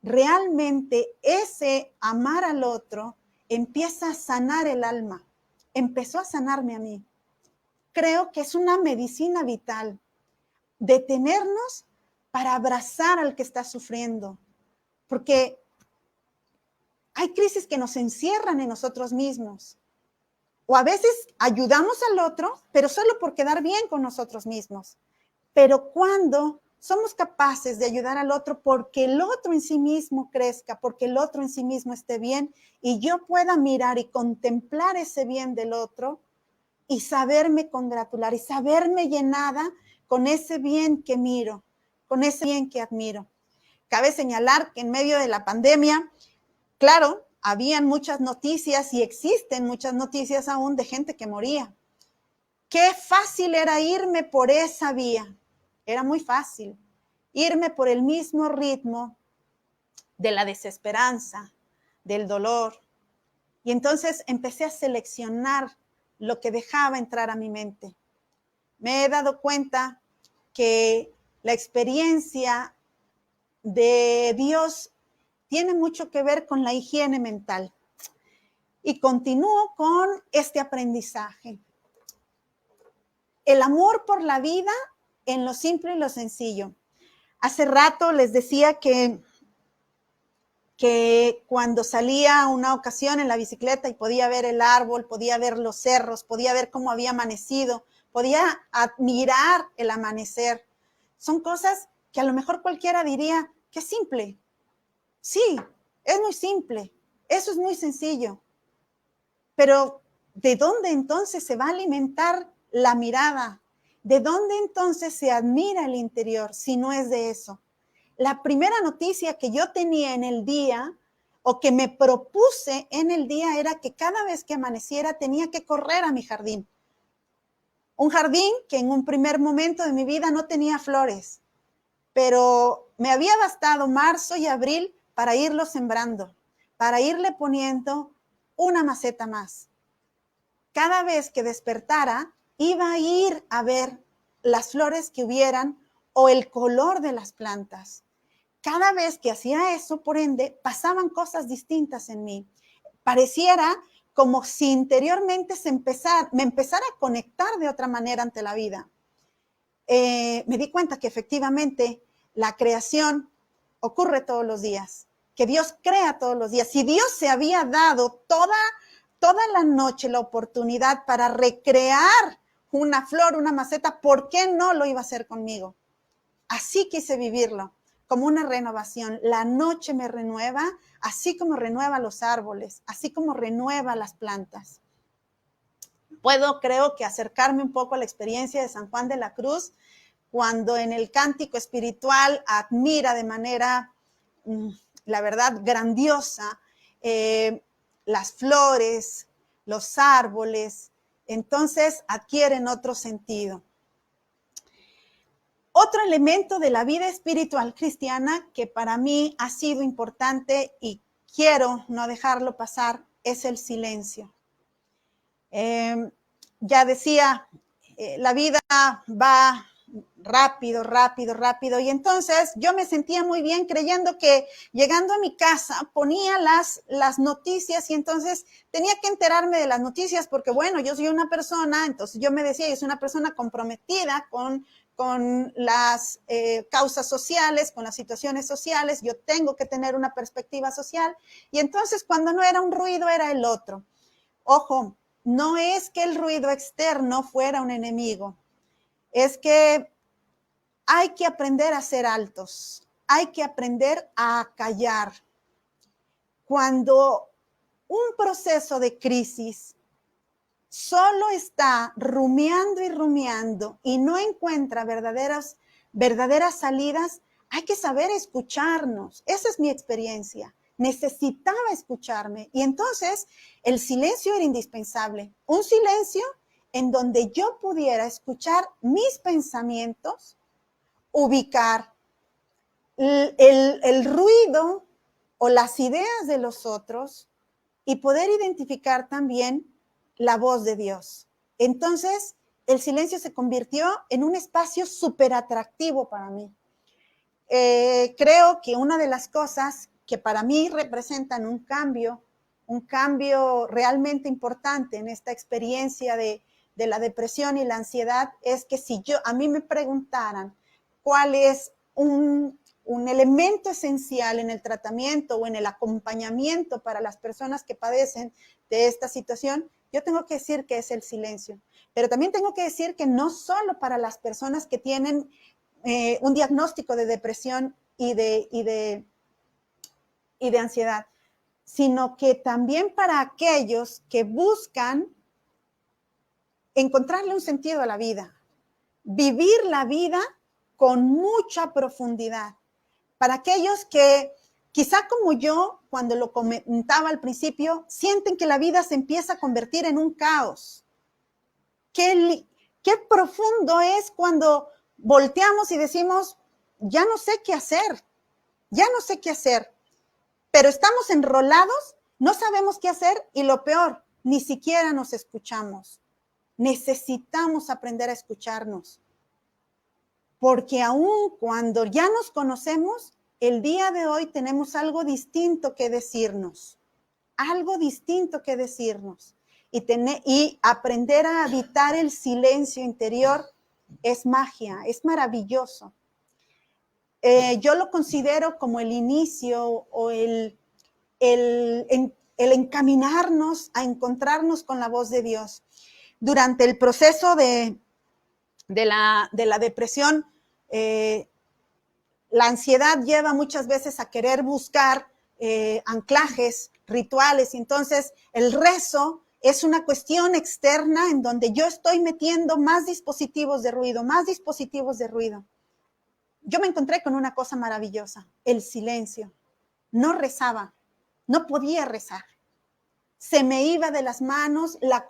Realmente ese amar al otro empieza a sanar el alma. Empezó a sanarme a mí. Creo que es una medicina vital. Detenernos para abrazar al que está sufriendo. Porque hay crisis que nos encierran en nosotros mismos. O a veces ayudamos al otro, pero solo por quedar bien con nosotros mismos. Pero cuando somos capaces de ayudar al otro porque el otro en sí mismo crezca, porque el otro en sí mismo esté bien y yo pueda mirar y contemplar ese bien del otro y saberme congratular y saberme llenada con ese bien que miro, con ese bien que admiro. Cabe señalar que en medio de la pandemia, claro, habían muchas noticias y existen muchas noticias aún de gente que moría. Qué fácil era irme por esa vía. Era muy fácil irme por el mismo ritmo de la desesperanza, del dolor. Y entonces empecé a seleccionar lo que dejaba entrar a mi mente. Me he dado cuenta que la experiencia de Dios tiene mucho que ver con la higiene mental. Y continúo con este aprendizaje. El amor por la vida en lo simple y lo sencillo. Hace rato les decía que cuando salía a una ocasión en la bicicleta y podía ver el árbol, podía ver los cerros, podía ver cómo había amanecido, podía admirar el amanecer. Son cosas que a lo mejor cualquiera diría que es simple. Sí, es muy simple. Eso es muy sencillo. Pero ¿de dónde entonces se va a alimentar la mirada? ¿De dónde entonces se admira el interior si no es de eso? La primera noticia que yo tenía en el día o que me propuse en el día era que cada vez que amaneciera tenía que correr a mi jardín. Un jardín que en un primer momento de mi vida no tenía flores, pero me había bastado marzo y abril para irlo sembrando, para irle poniendo una maceta más. Cada vez que despertara, iba a ir a ver las flores que hubieran o el color de las plantas. Cada vez que hacía eso, por ende, pasaban cosas distintas en mí. Pareciera como si interiormente me empezara a conectar de otra manera ante la vida. Me di cuenta que efectivamente la creación ocurre todos los días, que Dios crea todos los días. Si Dios se había dado toda la noche la oportunidad para recrear una flor, una maceta, ¿por qué no lo iba a hacer conmigo? Así quise vivirlo, como una renovación. La noche me renueva, así como renueva los árboles, así como renueva las plantas. Puedo, creo que, acercarme un poco a la experiencia de San Juan de la Cruz, cuando en el cántico espiritual admira de manera, la verdad, grandiosa, las flores, los árboles, entonces adquieren otro sentido. Otro elemento de la vida espiritual cristiana que para mí ha sido importante y quiero no dejarlo pasar es el silencio. Ya decía, la vida va rápido, rápido, rápido. Y entonces yo me sentía muy bien creyendo que llegando a mi casa ponía las noticias y entonces tenía que enterarme de las noticias porque, bueno, yo soy una persona, entonces yo me decía, yo soy una persona comprometida con las causas sociales, con las situaciones sociales, yo tengo que tener una perspectiva social. Y entonces cuando no era un ruido, era el otro. Ojo, no es que el ruido externo fuera un enemigo, es que hay que aprender a ser altos, hay que aprender a callar. Cuando un proceso de crisis solo está rumiando y rumiando y no encuentra verdaderas salidas, Hay que saber escucharnos. Esa es mi experiencia. Necesitaba escucharme. Y entonces el silencio era indispensable. Un silencio en donde yo pudiera escuchar mis pensamientos, ubicar el ruido o las ideas de los otros y poder identificar también la voz de Dios. Entonces, el silencio se convirtió en un espacio súper atractivo para mí. Creo que una de las cosas que para mí representan un cambio realmente importante en esta experiencia de la depresión y la ansiedad, es que si a mí me preguntaran cuál es un elemento esencial en el tratamiento o en el acompañamiento para las personas que padecen de esta situación, yo tengo que decir que es el silencio. Pero también tengo que decir que no solo para las personas que tienen un diagnóstico de depresión y de ansiedad, sino que también para aquellos que buscan encontrarle un sentido a la vida, vivir la vida con mucha profundidad. Para aquellos que, quizá como yo, cuando lo comentaba al principio, sienten que la vida se empieza a convertir en un caos. Qué profundo es cuando volteamos y decimos, ya no sé qué hacer, pero estamos enrolados, no sabemos qué hacer y lo peor, ni siquiera nos escuchamos. Necesitamos aprender a escucharnos, porque aun cuando ya nos conocemos, el día de hoy tenemos algo distinto que decirnos, y aprender a habitar el silencio interior es magia, es maravilloso. Yo lo considero como el inicio o el encaminarnos a encontrarnos con la voz de Dios. Durante el proceso de la depresión, la ansiedad lleva muchas veces a querer buscar anclajes, rituales, y entonces el rezo es una cuestión externa en donde yo estoy metiendo más dispositivos de ruido. Yo me encontré con una cosa maravillosa, el silencio. No rezaba, no podía rezar. Se me iba de las manos la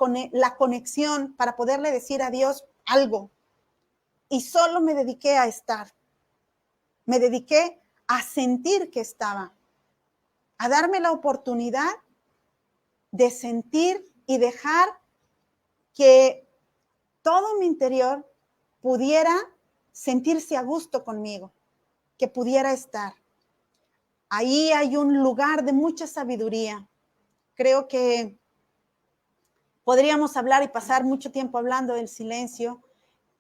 conexión para poderle decir a Dios algo. Y solo me dediqué a estar. Me dediqué a sentir que estaba, a darme la oportunidad de sentir y dejar que todo mi interior pudiera sentirse a gusto conmigo, que pudiera estar. Ahí hay un lugar de mucha sabiduría. Creo que podríamos hablar y pasar mucho tiempo hablando del silencio,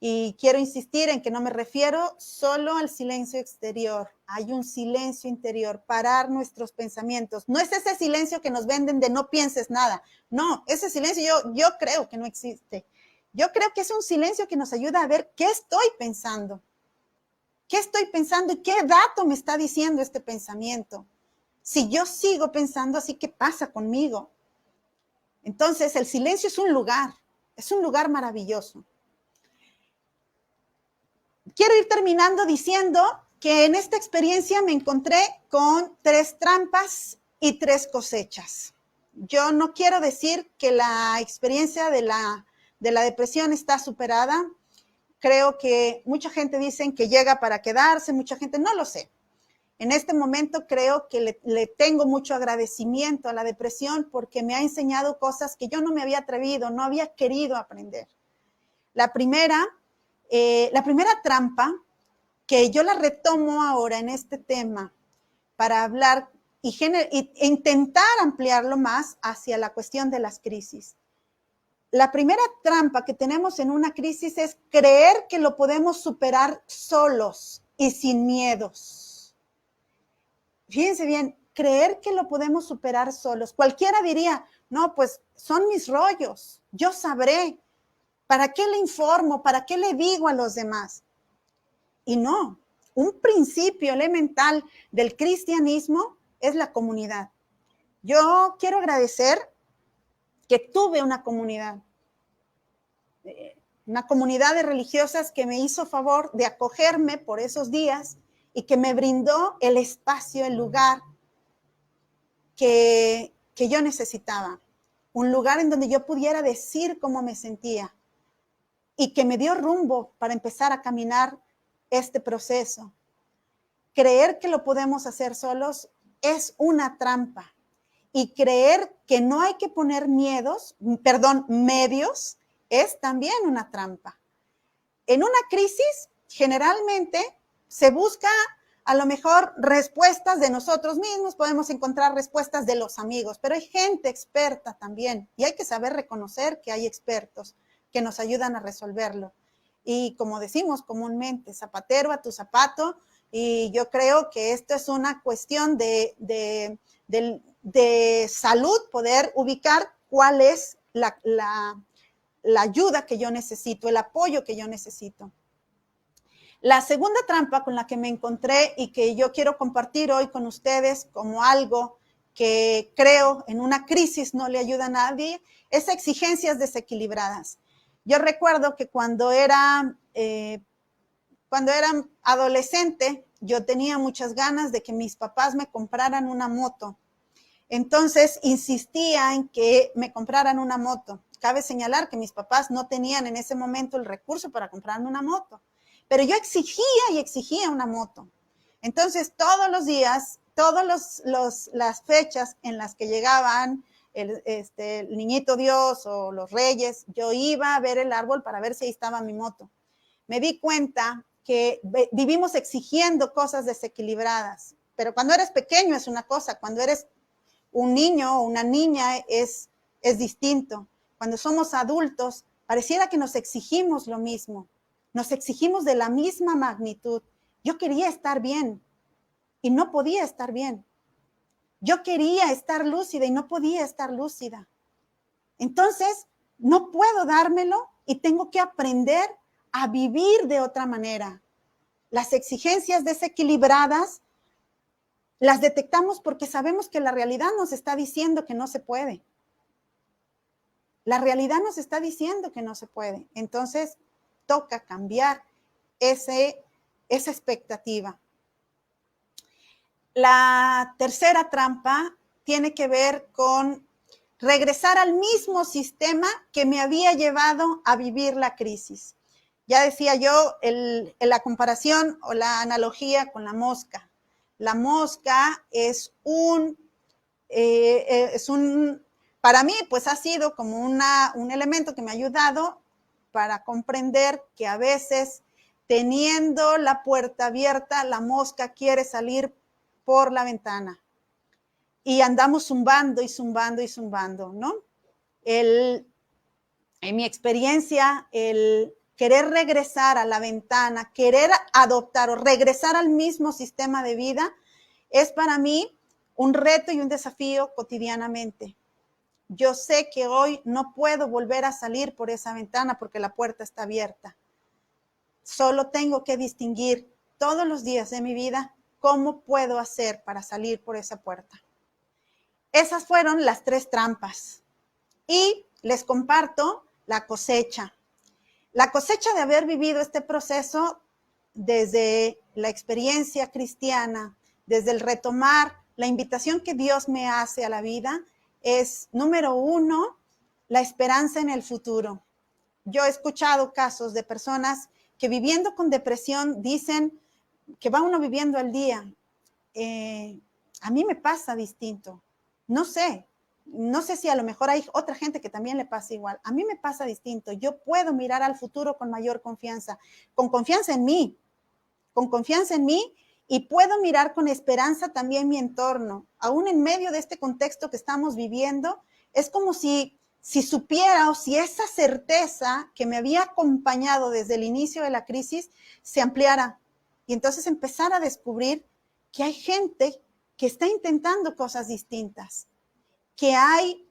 y quiero insistir en que no me refiero solo al silencio exterior. Hay un silencio interior, parar nuestros pensamientos. No es ese silencio que nos venden de no pienses nada. No, ese silencio yo creo que no existe. Yo creo que es un silencio que nos ayuda a ver qué estoy pensando. ¿Qué estoy pensando y qué dato me está diciendo este pensamiento? Si yo sigo pensando así, ¿qué pasa conmigo? Entonces, el silencio es un lugar maravilloso. Quiero ir terminando diciendo que en esta experiencia me encontré con 3 trampas y 3 cosechas. Yo no quiero decir que la experiencia de la depresión está superada. Creo que mucha gente dice que llega para quedarse, mucha gente, no lo sé. En este momento creo que le tengo mucho agradecimiento a la depresión porque me ha enseñado cosas que yo no me había atrevido, no había querido aprender. La primera trampa, que yo la retomo ahora en este tema para hablar e intentar ampliarlo más hacia la cuestión de las crisis. La primera trampa que tenemos en una crisis es creer que lo podemos superar solos y sin miedos. Fíjense bien, creer que lo podemos superar solos. Cualquiera diría, no, pues son mis rollos, yo sabré. ¿Para qué le informo? ¿Para qué le digo a los demás? Y no, un principio elemental del cristianismo es la comunidad. Yo quiero agradecer que tuve una comunidad de religiosas que me hizo favor de acogerme por esos días y que me brindó el espacio, el lugar que yo necesitaba. Un lugar en donde yo pudiera decir cómo me sentía y que me dio rumbo para empezar a caminar este proceso. Creer que lo podemos hacer solos es una trampa y creer que no hay que poner medios, es también una trampa. En una crisis, generalmente se busca a lo mejor respuestas de nosotros mismos, podemos encontrar respuestas de los amigos, pero hay gente experta también y hay que saber reconocer que hay expertos que nos ayudan a resolverlo. Y como decimos comúnmente, zapatero a tu zapato, y yo creo que esto es una cuestión de salud, poder ubicar cuál es la ayuda que yo necesito, el apoyo que yo necesito. La segunda trampa con la que me encontré y que yo quiero compartir hoy con ustedes como algo que creo en una crisis no le ayuda a nadie, es exigencias desequilibradas. Yo recuerdo que cuando era adolescente, yo tenía muchas ganas de que mis papás me compraran una moto. Entonces, insistía en que me compraran una moto. Cabe señalar que mis papás no tenían en ese momento el recurso para comprarme una moto. Pero yo exigía y exigía una moto. Entonces, todos los días, todas las fechas en las que llegaban el niñito Dios o los reyes, yo iba a ver el árbol para ver si ahí estaba mi moto. Me di cuenta que vivimos exigiendo cosas desequilibradas. Pero cuando eres pequeño es una cosa, cuando eres un niño o una niña es distinto. Cuando somos adultos, pareciera que nos exigimos lo mismo. Nos exigimos de la misma magnitud. Yo quería estar bien y no podía estar bien. Yo quería estar lúcida y no podía estar lúcida. Entonces, no puedo dármelo y tengo que aprender a vivir de otra manera. Las exigencias desequilibradas las detectamos porque sabemos que la realidad nos está diciendo que no se puede. La realidad nos está diciendo que no se puede. Entonces, toca cambiar esa expectativa. La tercera trampa tiene que ver con regresar al mismo sistema que me había llevado a vivir la crisis. Ya decía yo la comparación o la analogía con la mosca. La mosca para mí, pues ha sido como un elemento que me ha ayudado para comprender que a veces, teniendo la puerta abierta, la mosca quiere salir por la ventana. Y andamos zumbando y zumbando y zumbando, ¿no? En mi experiencia, el querer regresar a la ventana, querer adoptar o regresar al mismo sistema de vida, es para mí un reto y un desafío cotidianamente. Yo sé que hoy no puedo volver a salir por esa ventana porque la puerta está abierta. Solo tengo que distinguir todos los días de mi vida cómo puedo hacer para salir por esa puerta. Esas fueron las 3 trampas. Y les comparto la cosecha. La cosecha de haber vivido este proceso desde la experiencia cristiana, desde el retomar la invitación que Dios me hace a la vida, es, número 1, la esperanza en el futuro. Yo he escuchado casos de personas que viviendo con depresión dicen que va uno viviendo al día. A mí me pasa distinto. No sé si a lo mejor hay otra gente que también le pasa igual. A mí me pasa distinto. Yo puedo mirar al futuro con mayor confianza, con confianza en mí, y puedo mirar con esperanza también mi entorno. Aún en medio de este contexto que estamos viviendo, es como si supiera o si esa certeza que me había acompañado desde el inicio de la crisis se ampliara. Y entonces empezar a descubrir que hay gente que está intentando cosas distintas, que hay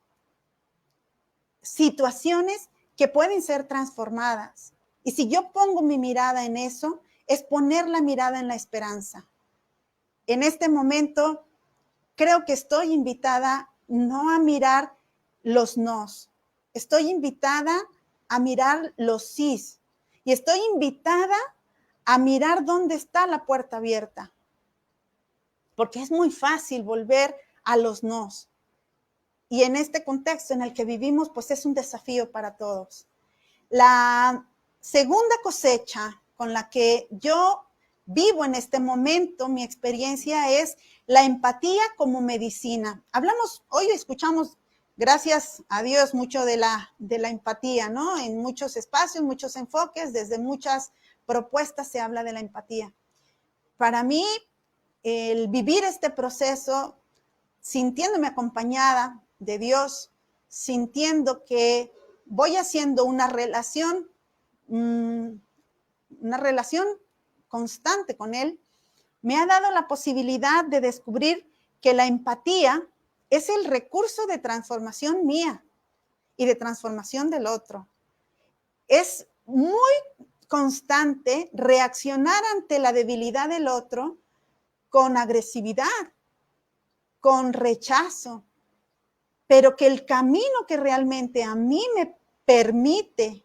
situaciones que pueden ser transformadas. Y si yo pongo mi mirada en eso, es poner la mirada en la esperanza. En este momento, creo que estoy invitada no a mirar los nos, estoy invitada a mirar los sís. Y estoy invitada a mirar dónde está la puerta abierta, porque es muy fácil volver a los nos. Y en este contexto en el que vivimos, pues es un desafío para todos. La segunda cosecha con la que yo vivo en este momento, mi experiencia es la empatía como medicina. Hoy escuchamos, gracias a Dios, mucho de la empatía, ¿no? En muchos espacios, muchos enfoques, desde muchas propuestas se habla de la empatía. Para mí, el vivir este proceso sintiéndome acompañada de Dios, sintiendo que voy haciendo una relación constante con Él, me ha dado la posibilidad de descubrir que la empatía es el recurso de transformación mía y de transformación del otro. Es muy constante reaccionar ante la debilidad del otro con agresividad, con rechazo, pero que el camino que realmente a mí me permite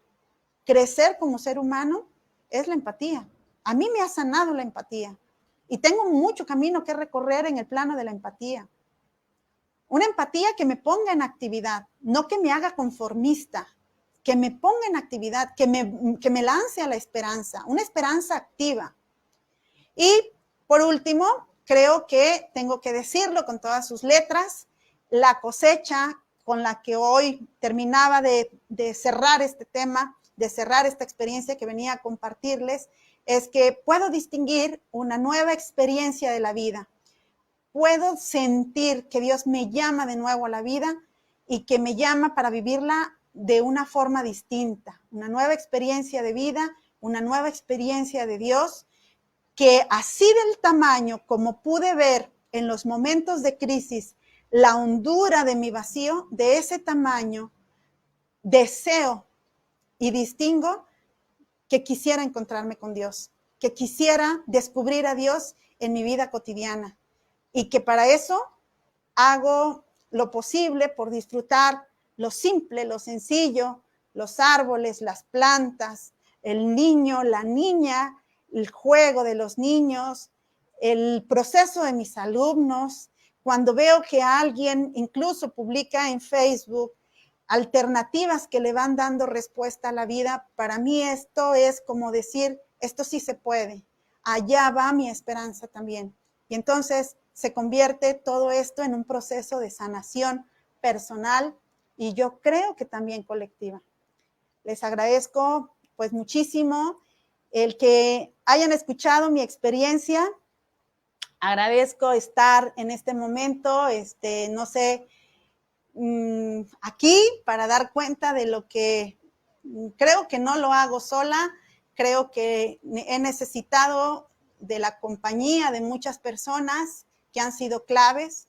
crecer como ser humano es la empatía. A mí me ha sanado la empatía y tengo mucho camino que recorrer en el plano de la empatía. Una empatía que me ponga en actividad, no que me haga conformista, que me ponga en actividad, que me lance a la esperanza, una esperanza activa. Y por último, creo que tengo que decirlo con todas sus letras, la cosecha con la que hoy terminaba de cerrar este tema, de cerrar esta experiencia que venía a compartirles, es que puedo distinguir una nueva experiencia de la vida. Puedo sentir que Dios me llama de nuevo a la vida y que me llama para vivirla de una forma distinta, una nueva experiencia de vida, una nueva experiencia de Dios, que así del tamaño como pude ver en los momentos de crisis la hondura de mi vacío, de ese tamaño deseo y distingo que quisiera encontrarme con Dios, que quisiera descubrir a Dios en mi vida cotidiana y que para eso hago lo posible por disfrutar lo simple, lo sencillo, los árboles, las plantas, el niño, la niña, el juego de los niños, el proceso de mis alumnos. Cuando veo que alguien incluso publica en Facebook alternativas que le van dando respuesta a la vida, para mí esto es como decir, esto sí se puede, allá va mi esperanza también. Y entonces se convierte todo esto en un proceso de sanación personal y yo creo que también colectiva. Les agradezco pues muchísimo el que hayan escuchado mi experiencia. Agradezco estar en este momento, no sé, aquí para dar cuenta de lo que creo que no lo hago sola, creo que he necesitado de la compañía de muchas personas que han sido claves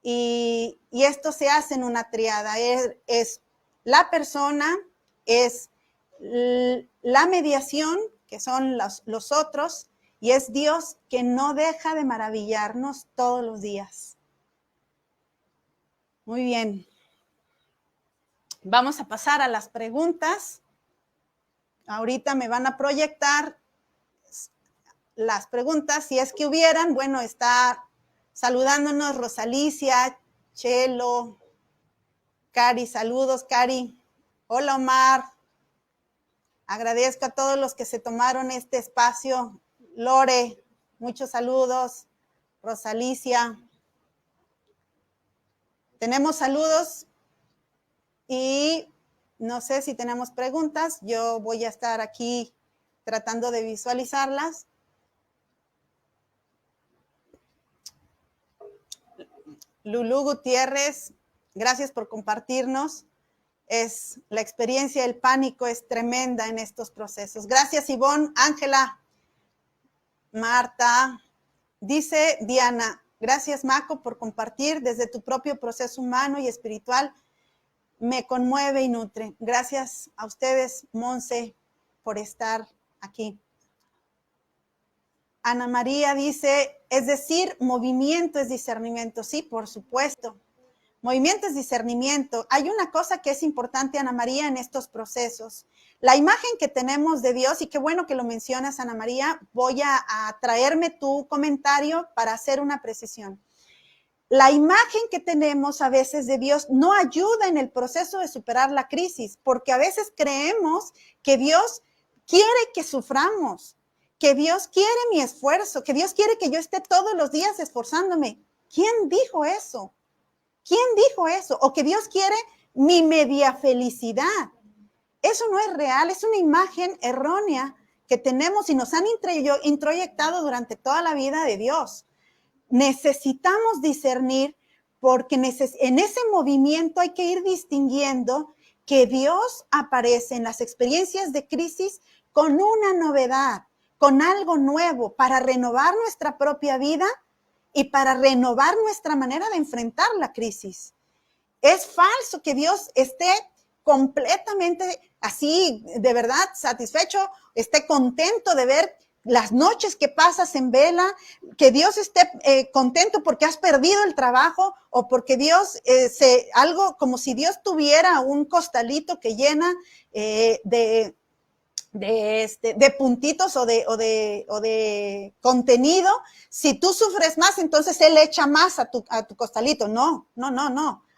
y esto se hace en una triada, es la persona, es la mediación, que son los otros, y es Dios que no deja de maravillarnos todos los días. Muy bien. Vamos a pasar a las preguntas. Ahorita me van a proyectar las preguntas, si es que hubieran. Bueno, está saludándonos Rosalicia, Chelo, Cari, saludos, Cari. Hola, Omar. Agradezco a todos los que se tomaron este espacio. Lore, muchos saludos. Rosalicia. Tenemos saludos y no sé si tenemos preguntas. Yo voy a estar aquí tratando de visualizarlas. Lulú Gutiérrez, gracias por compartirnos. La experiencia del pánico es tremenda en estos procesos. Gracias, Ivonne. Ángela, Marta, dice Diana, gracias, Maco, por compartir desde tu propio proceso humano y espiritual. Me conmueve y nutre. Gracias a ustedes, Monse, por estar aquí. Ana María dice, es decir, movimiento es discernimiento. Sí, por supuesto. Movimiento es discernimiento. Hay una cosa que es importante, Ana María, en estos procesos. La imagen que tenemos de Dios, y qué bueno que lo mencionas, Ana María, voy a traerme tu comentario para hacer una precisión. La imagen que tenemos a veces de Dios no ayuda en el proceso de superar la crisis, porque a veces creemos que Dios quiere que suframos, que Dios quiere mi esfuerzo, que Dios quiere que yo esté todos los días esforzándome. ¿Quién dijo eso? ¿Quién dijo eso? O que Dios quiere mi media felicidad. Eso no es real, es una imagen errónea que tenemos y nos han introyectado durante toda la vida de Dios. Necesitamos discernir porque en ese movimiento hay que ir distinguiendo que Dios aparece en las experiencias de crisis con una novedad, con algo nuevo para renovar nuestra propia vida y para renovar nuestra manera de enfrentar la crisis. Es falso que Dios esté completamente así, de verdad, satisfecho, esté contento de ver las noches que pasas en vela, que Dios esté contento porque has perdido el trabajo o porque Dios, algo como si Dios tuviera un costalito que llena de puntitos o de contenido. Si tú sufres más, entonces Él echa más a tu costalito. No.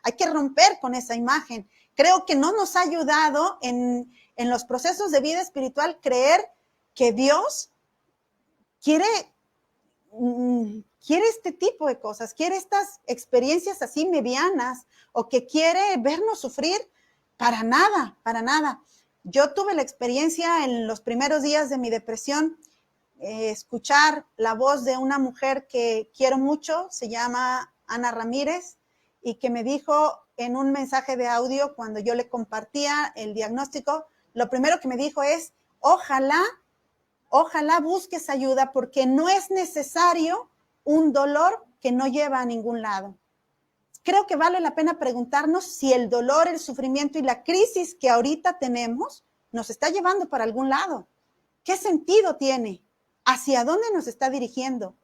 Hay que romper con esa imagen. Creo que no nos ha ayudado en los procesos de vida espiritual creer que Dios quiere este tipo de cosas, quiere estas experiencias así medianas o que quiere vernos sufrir. Para nada, para nada. Yo tuve la experiencia en los primeros días de mi depresión, escuchar la voz de una mujer que quiero mucho, se llama Ana Ramírez, y que me dijo en un mensaje de audio cuando yo le compartía el diagnóstico, lo primero que me dijo es, ojalá busques ayuda porque no es necesario un dolor que no lleva a ningún lado. Creo que vale la pena preguntarnos si el dolor, el sufrimiento y la crisis que ahorita tenemos nos está llevando para algún lado. ¿Qué sentido tiene? ¿Hacia dónde nos está dirigiendo?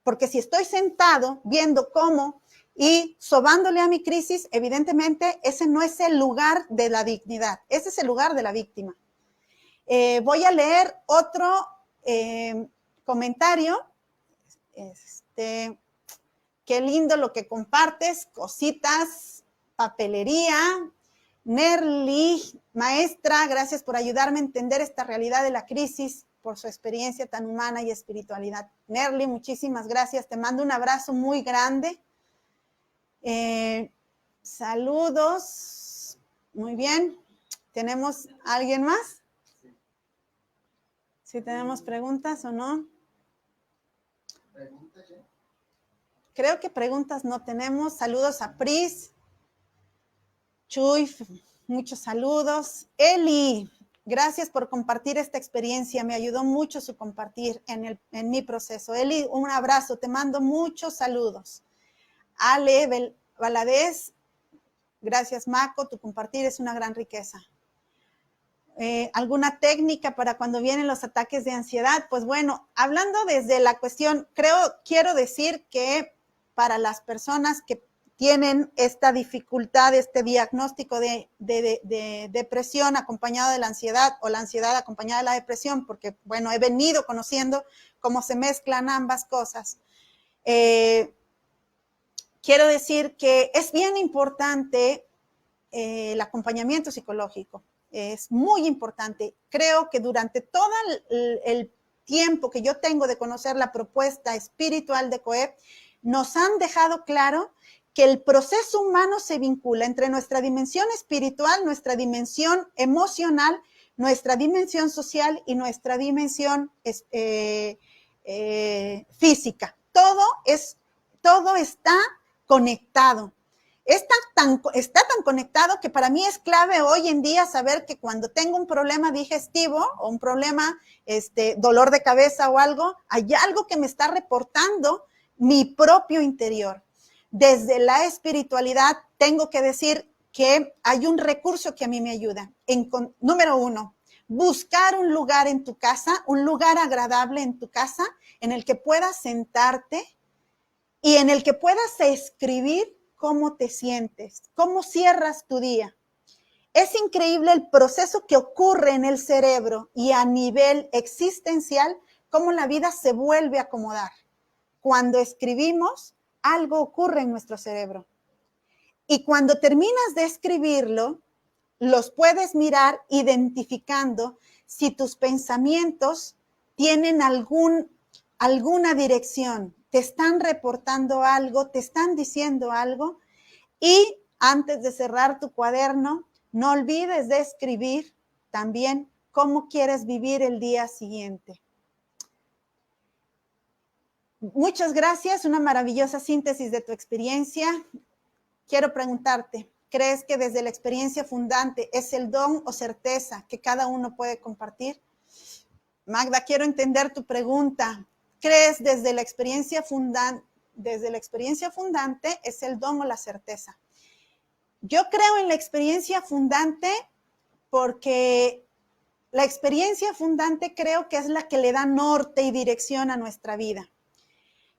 Porque si estoy sentado viendo cómo y sobándole a mi crisis, evidentemente ese no es el lugar de la dignidad, ese es el lugar de la víctima. Voy a leer otro comentario. Qué lindo lo que compartes, cositas, papelería. Nerly, maestra, gracias por ayudarme a entender esta realidad de la crisis, por su experiencia tan humana y espiritualidad. Nerly, muchísimas gracias. Te mando un abrazo muy grande. Saludos. Muy bien. ¿Tenemos alguien más? ¿Sí tenemos preguntas o no? Creo que preguntas no tenemos. Saludos a Pris. Chuy, muchos saludos. Eli, gracias por compartir esta experiencia. Me ayudó mucho su compartir en mi proceso. Eli, un abrazo. Te mando muchos saludos. Ale Valadez, gracias, Maco. Tu compartir es una gran riqueza. ¿Alguna técnica para cuando vienen los ataques de ansiedad? Pues bueno, hablando desde la cuestión, quiero decir que para las personas que tienen esta dificultad, este diagnóstico de depresión acompañado de la ansiedad o la ansiedad acompañada de la depresión, porque bueno, he venido conociendo cómo se mezclan ambas cosas. Quiero decir que es bien importante el acompañamiento psicológico. Es muy importante. Creo que durante todo el tiempo que yo tengo de conocer la propuesta espiritual de COEP, nos han dejado claro que el proceso humano se vincula entre nuestra dimensión espiritual, nuestra dimensión emocional, nuestra dimensión social y nuestra dimensión física. Todo está conectado. Está tan conectado que para mí es clave hoy en día saber que cuando tengo un problema digestivo o un problema, dolor de cabeza o algo, hay algo que me está reportando mi propio interior. Desde la espiritualidad tengo que decir que hay un recurso que a mí me ayuda. Número 1, buscar un lugar en tu casa, un lugar agradable en tu casa en el que puedas sentarte y en el que puedas escribir cómo te sientes, cómo cierras tu día. Es increíble el proceso que ocurre en el cerebro y a nivel existencial, cómo la vida se vuelve a acomodar. Cuando escribimos, algo ocurre en nuestro cerebro. Y cuando terminas de escribirlo, los puedes mirar identificando si tus pensamientos tienen alguna dirección, te están reportando algo, te están diciendo algo. Y antes de cerrar tu cuaderno, no olvides de escribir también cómo quieres vivir el día siguiente. Muchas gracias, una maravillosa síntesis de tu experiencia. Quiero preguntarte, ¿crees que desde la experiencia fundante es el don o certeza que cada uno puede compartir? Magda, quiero entender tu pregunta. ¿Crees desde la experiencia fundante es el don o la certeza? Yo creo en la experiencia fundante porque la experiencia fundante creo que es la que le da norte y dirección a nuestra vida.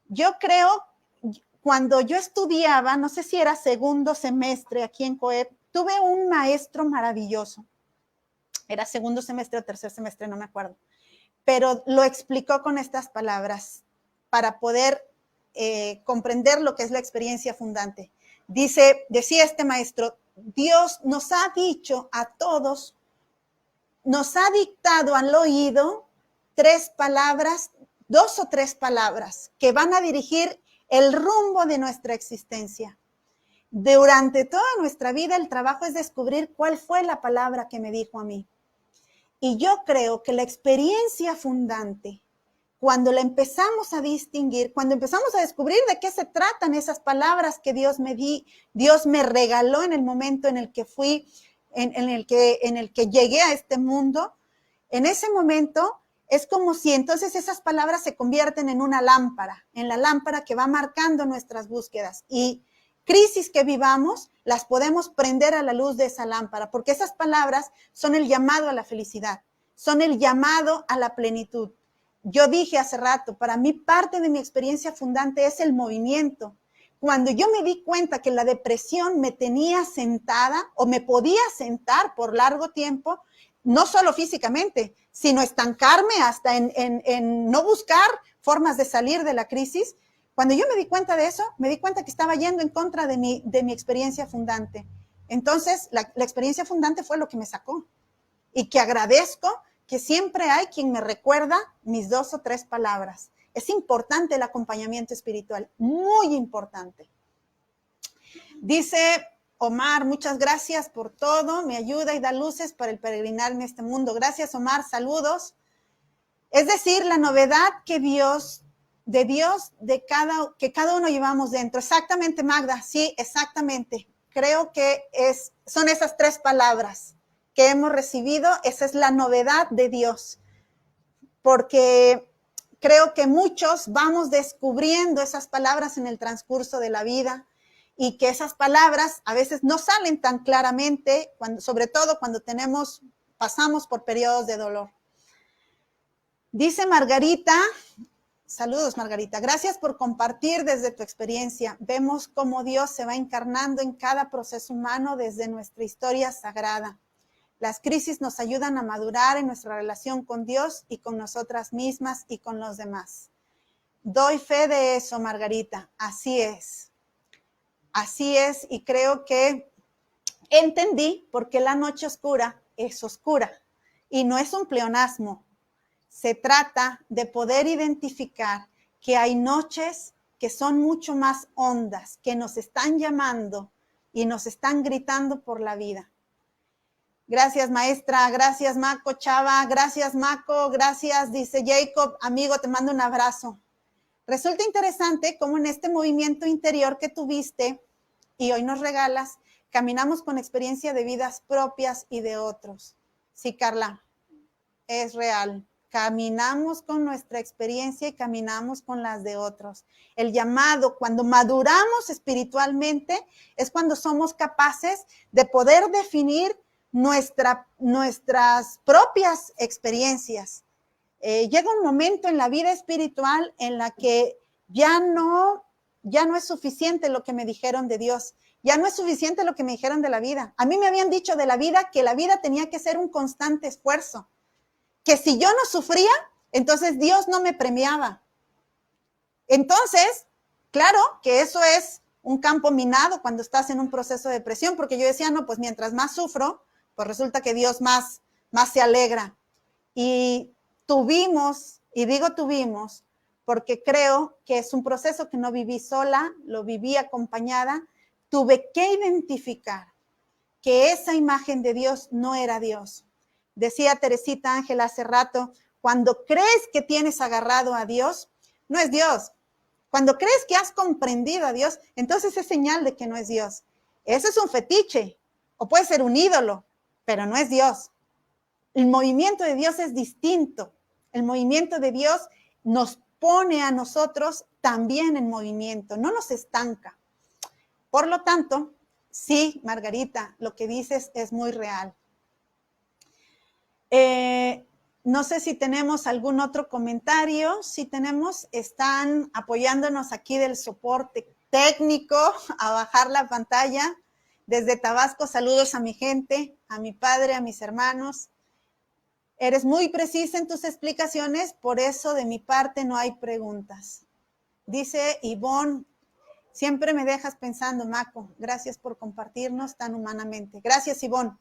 Yo creo, cuando yo estudiaba, no sé si era segundo semestre aquí en COEP, tuve un maestro maravilloso. Era segundo semestre o tercer semestre, no me acuerdo. Pero lo explicó con estas palabras para poder comprender lo que es la experiencia fundante. Decía este maestro, Dios nos ha dicho a todos, nos ha dictado al oído 3 palabras, 2 o 3 palabras que van a dirigir el rumbo de nuestra existencia. Durante toda nuestra vida el trabajo es descubrir cuál fue la palabra que me dijo a mí. Y yo creo que la experiencia fundante, cuando la empezamos a distinguir, cuando empezamos a descubrir de qué se tratan esas palabras que Dios me regaló en el momento en el que fui, en el que llegué a este mundo, en ese momento es como si entonces esas palabras se convierten en una lámpara, en la lámpara que va marcando nuestras búsquedas. Y crisis que vivamos, las podemos prender a la luz de esa lámpara, porque esas palabras son el llamado a la felicidad, son el llamado a la plenitud. Yo dije hace rato, para mí parte de mi experiencia fundante es el movimiento. Cuando yo me di cuenta que la depresión me tenía sentada o me podía sentar por largo tiempo, no solo físicamente, sino estancarme hasta en no buscar formas de salir de la crisis. Cuando yo me di cuenta de eso, me di cuenta que estaba yendo en contra de mi experiencia fundante. Entonces, la experiencia fundante fue lo que me sacó. Y que agradezco que siempre hay quien me recuerda mis 2 o 3 palabras. Es importante el acompañamiento espiritual, muy importante. Dice Omar, muchas gracias por todo, me ayuda y da luces para el peregrinar en este mundo. Gracias, Omar, saludos. Es decir, la novedad que que cada uno llevamos dentro. Exactamente, Magda, sí, exactamente. Creo que son esas 3 palabras que hemos recibido, esa es la novedad de Dios, porque creo que muchos vamos descubriendo esas palabras en el transcurso de la vida y que esas palabras a veces no salen tan claramente, sobre todo cuando pasamos por periodos de dolor. Dice Margarita, saludos Margarita, gracias por compartir desde tu experiencia. Vemos cómo Dios se va encarnando en cada proceso humano desde nuestra historia sagrada. Las crisis nos ayudan a madurar en nuestra relación con Dios y con nosotras mismas y con los demás. Doy fe de eso, Margarita. Así es. Así es, y creo que entendí por qué la noche oscura es oscura. Y no es un pleonasmo. Se trata de poder identificar que hay noches que son mucho más hondas, que nos están llamando y nos están gritando por la vida. Gracias, maestra. Gracias, Maco Chava. Gracias, Maco. Gracias, dice Jacob. Amigo, te mando un abrazo. Resulta interesante cómo en este movimiento interior que tuviste y hoy nos regalas, caminamos con experiencia de vidas propias y de otros. Sí, Carla, es real. Caminamos con nuestra experiencia y caminamos con las de otros. El llamado, cuando maduramos espiritualmente, es cuando somos capaces de poder definir nuestras propias experiencias. Llega un momento en la vida espiritual en la que ya no ya no es suficiente lo que me dijeron de Dios, ya no es suficiente lo que me dijeron de la vida. A mí me habían dicho de la vida que la vida tenía que ser un constante esfuerzo, que si yo no sufría, entonces Dios no me premiaba. Entonces, claro que eso es un campo minado cuando estás en un proceso de depresión, porque yo decía, no, pues mientras más sufro, pues resulta que Dios más se alegra. Y tuvimos, y digo tuvimos, porque creo que es un proceso que no viví sola, lo viví acompañada, tuve que identificar que esa imagen de Dios no era Dios. Decía Teresita Ángel hace rato, cuando crees que tienes agarrado a Dios, no es Dios. Cuando crees que has comprendido a Dios, entonces es señal de que no es Dios. Eso es un fetiche, o puede ser un ídolo, pero no es Dios. El movimiento de Dios es distinto. El movimiento de Dios nos pone a nosotros también en movimiento, no nos estanca. Por lo tanto, sí, Margarita, lo que dices es muy real. No sé si tenemos algún otro comentario. Si tenemos, están apoyándonos aquí del soporte técnico a bajar la pantalla. Desde Tabasco, saludos a mi gente, a mi padre, a mis hermanos. Eres muy precisa en tus explicaciones, por eso de mi parte no hay preguntas. Dice Ivonne, siempre me dejas pensando, Maco. Gracias por compartirnos tan humanamente. Gracias, Ivonne.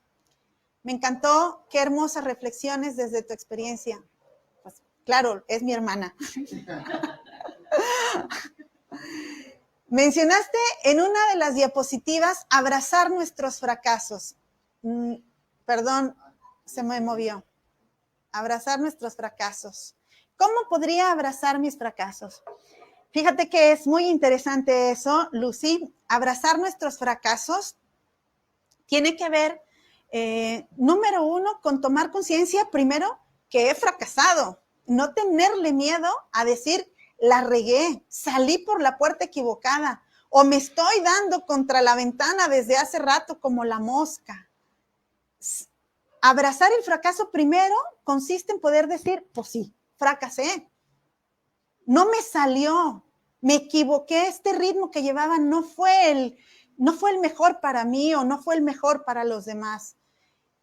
Me encantó, qué hermosas reflexiones desde tu experiencia. Pues, claro, es mi hermana. Mencionaste en una de las diapositivas abrazar nuestros fracasos. Perdón, se me movió. Abrazar nuestros fracasos. ¿Cómo podría abrazar mis fracasos? Fíjate que es muy interesante eso, Lucy. Abrazar nuestros fracasos tiene que ver, número uno, con tomar conciencia primero que he fracasado. No tenerle miedo a decir, la regué, salí por la puerta equivocada o me estoy dando contra la ventana desde hace rato como la mosca. Abrazar el fracaso primero consiste en poder decir, pues sí, fracasé. No me salió, me equivoqué, este ritmo que llevaba no fue el mejor para mí o no fue el mejor para los demás.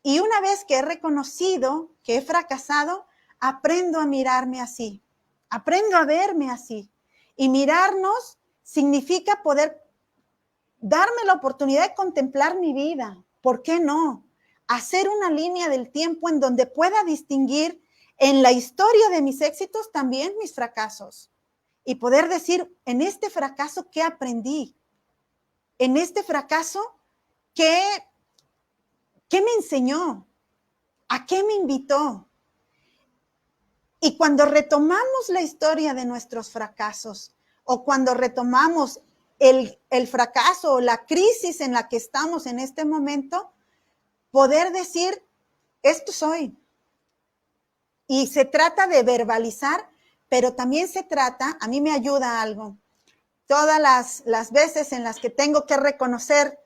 Y una vez que he reconocido que he fracasado, aprendo a mirarme así, aprendo a verme así. Y mirarnos significa poder darme la oportunidad de contemplar mi vida. ¿Por qué no? Hacer una línea del tiempo en donde pueda distinguir en la historia de mis éxitos también mis fracasos. Y poder decir, en este fracaso, ¿qué aprendí? En este fracaso, ¿qué me enseñó? ¿A qué me invitó? Y cuando retomamos la historia de nuestros fracasos o cuando retomamos el fracaso o la crisis en la que estamos en este momento, poder decir, esto soy. Y se trata de verbalizar, pero también se trata, a mí me ayuda algo, todas las veces en las que tengo que reconocer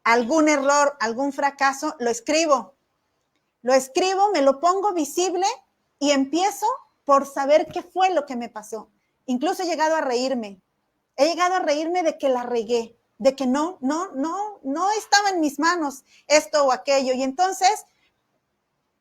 algún error, algún fracaso, lo escribo, me lo pongo visible y empiezo por saber qué fue lo que me pasó. Incluso he llegado a reírme de que la regué, de que no estaba en mis manos esto o aquello. Y entonces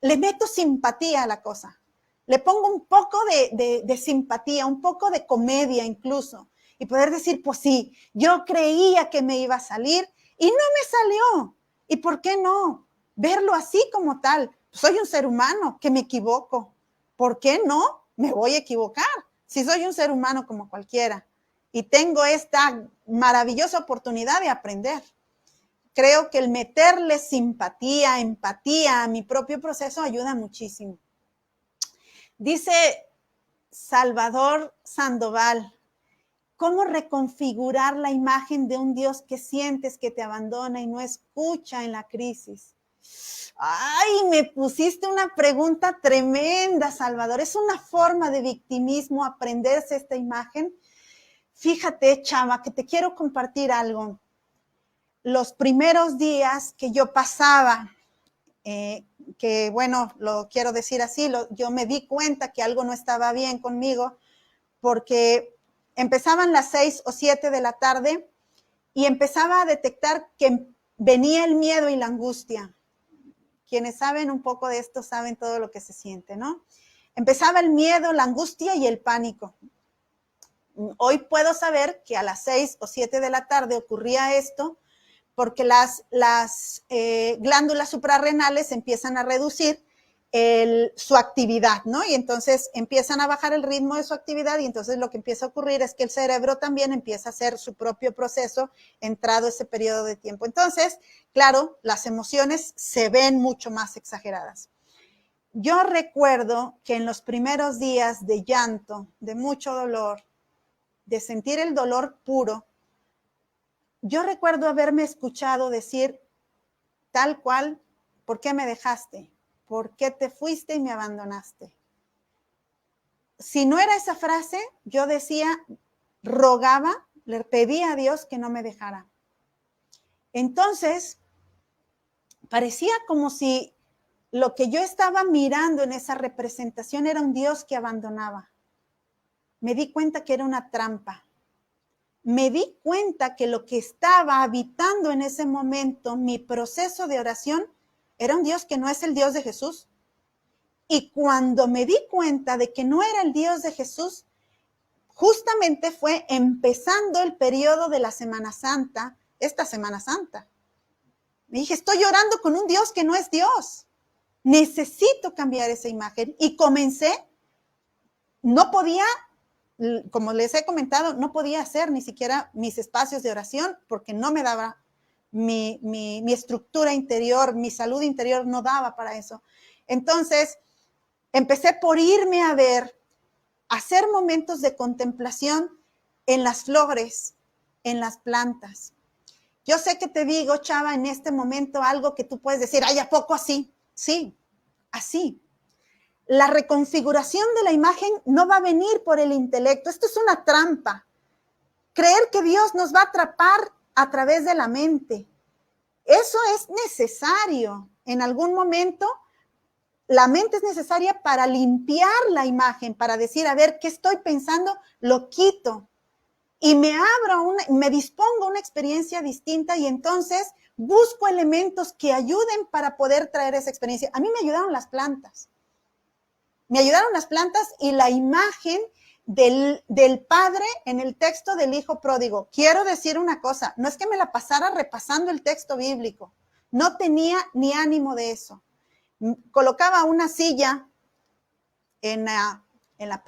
le meto simpatía a la cosa. Le pongo un poco de simpatía, un poco de comedia incluso. Y poder decir, pues sí, yo creía que me iba a salir y no me salió. ¿Y por qué no? Verlo así como tal. Soy un ser humano que me equivoco. ¿Por qué no? Me voy a equivocar. Si soy un ser humano como cualquiera. Y tengo esta maravillosa oportunidad de aprender. Creo que el meterle simpatía, empatía a mi propio proceso ayuda muchísimo. Dice Salvador Sandoval, ¿cómo reconfigurar la imagen de un Dios que sientes que te abandona y no escucha en la crisis? Ay, me pusiste una pregunta tremenda, Salvador. Es una forma de victimismo aprenderse esta imagen. Fíjate, chava, que te quiero compartir algo. Los primeros días que yo pasaba, que bueno, lo quiero decir así, yo me di cuenta que algo no estaba bien conmigo, porque empezaban las 6 o 7 de la tarde y empezaba a detectar que venía el miedo y la angustia. Quienes saben un poco de esto saben todo lo que se siente, ¿no? Empezaba el miedo, la angustia y el pánico. Hoy puedo saber que a las 6 o 7 de la tarde ocurría esto porque las glándulas suprarrenales empiezan a reducir su actividad, ¿no? Y entonces empiezan a bajar el ritmo de su actividad y entonces lo que empieza a ocurrir es que el cerebro también empieza a hacer su propio proceso entrado ese periodo de tiempo. Entonces, claro, las emociones se ven mucho más exageradas. Yo recuerdo que en los primeros días de llanto, de mucho dolor, de sentir el dolor puro, yo recuerdo haberme escuchado decir tal cual, ¿por qué me dejaste? ¿Por qué te fuiste y me abandonaste? Si no era esa frase, yo decía, rogaba, le pedía a Dios que no me dejara. Entonces, parecía como si lo que yo estaba mirando en esa representación era un Dios que abandonaba. Me di cuenta que era una trampa. Me di cuenta que lo que estaba habitando en ese momento, mi proceso de oración, era un Dios que no es el Dios de Jesús. Y cuando me di cuenta de que no era el Dios de Jesús, justamente fue empezando el periodo de la Semana Santa, esta Semana Santa. Me dije, estoy orando con un Dios que no es Dios. Necesito cambiar esa imagen. Y comencé, no podía, como les he comentado, no podía hacer ni siquiera mis espacios de oración porque no me daba mi estructura interior, mi salud interior no daba para eso. Entonces, empecé por irme a ver, hacer momentos de contemplación en las flores, en las plantas. Yo sé que te digo, Chava, en este momento algo que tú puedes decir, ay, ¿a poco así? Sí, así. La reconfiguración de la imagen no va a venir por el intelecto. Esto es una trampa. Creer que Dios nos va a atrapar a través de la mente. Eso es necesario. En algún momento, la mente es necesaria para limpiar la imagen, para decir, a ver, ¿qué estoy pensando? Lo quito. Y me dispongo a una experiencia distinta y entonces busco elementos que ayuden para poder traer esa experiencia. A mí me ayudaron las plantas. Me ayudaron las plantas y la imagen del padre en el texto del hijo pródigo. Quiero decir una cosa, no es que me la pasara repasando el texto bíblico. No tenía ni ánimo de eso. Colocaba una silla en una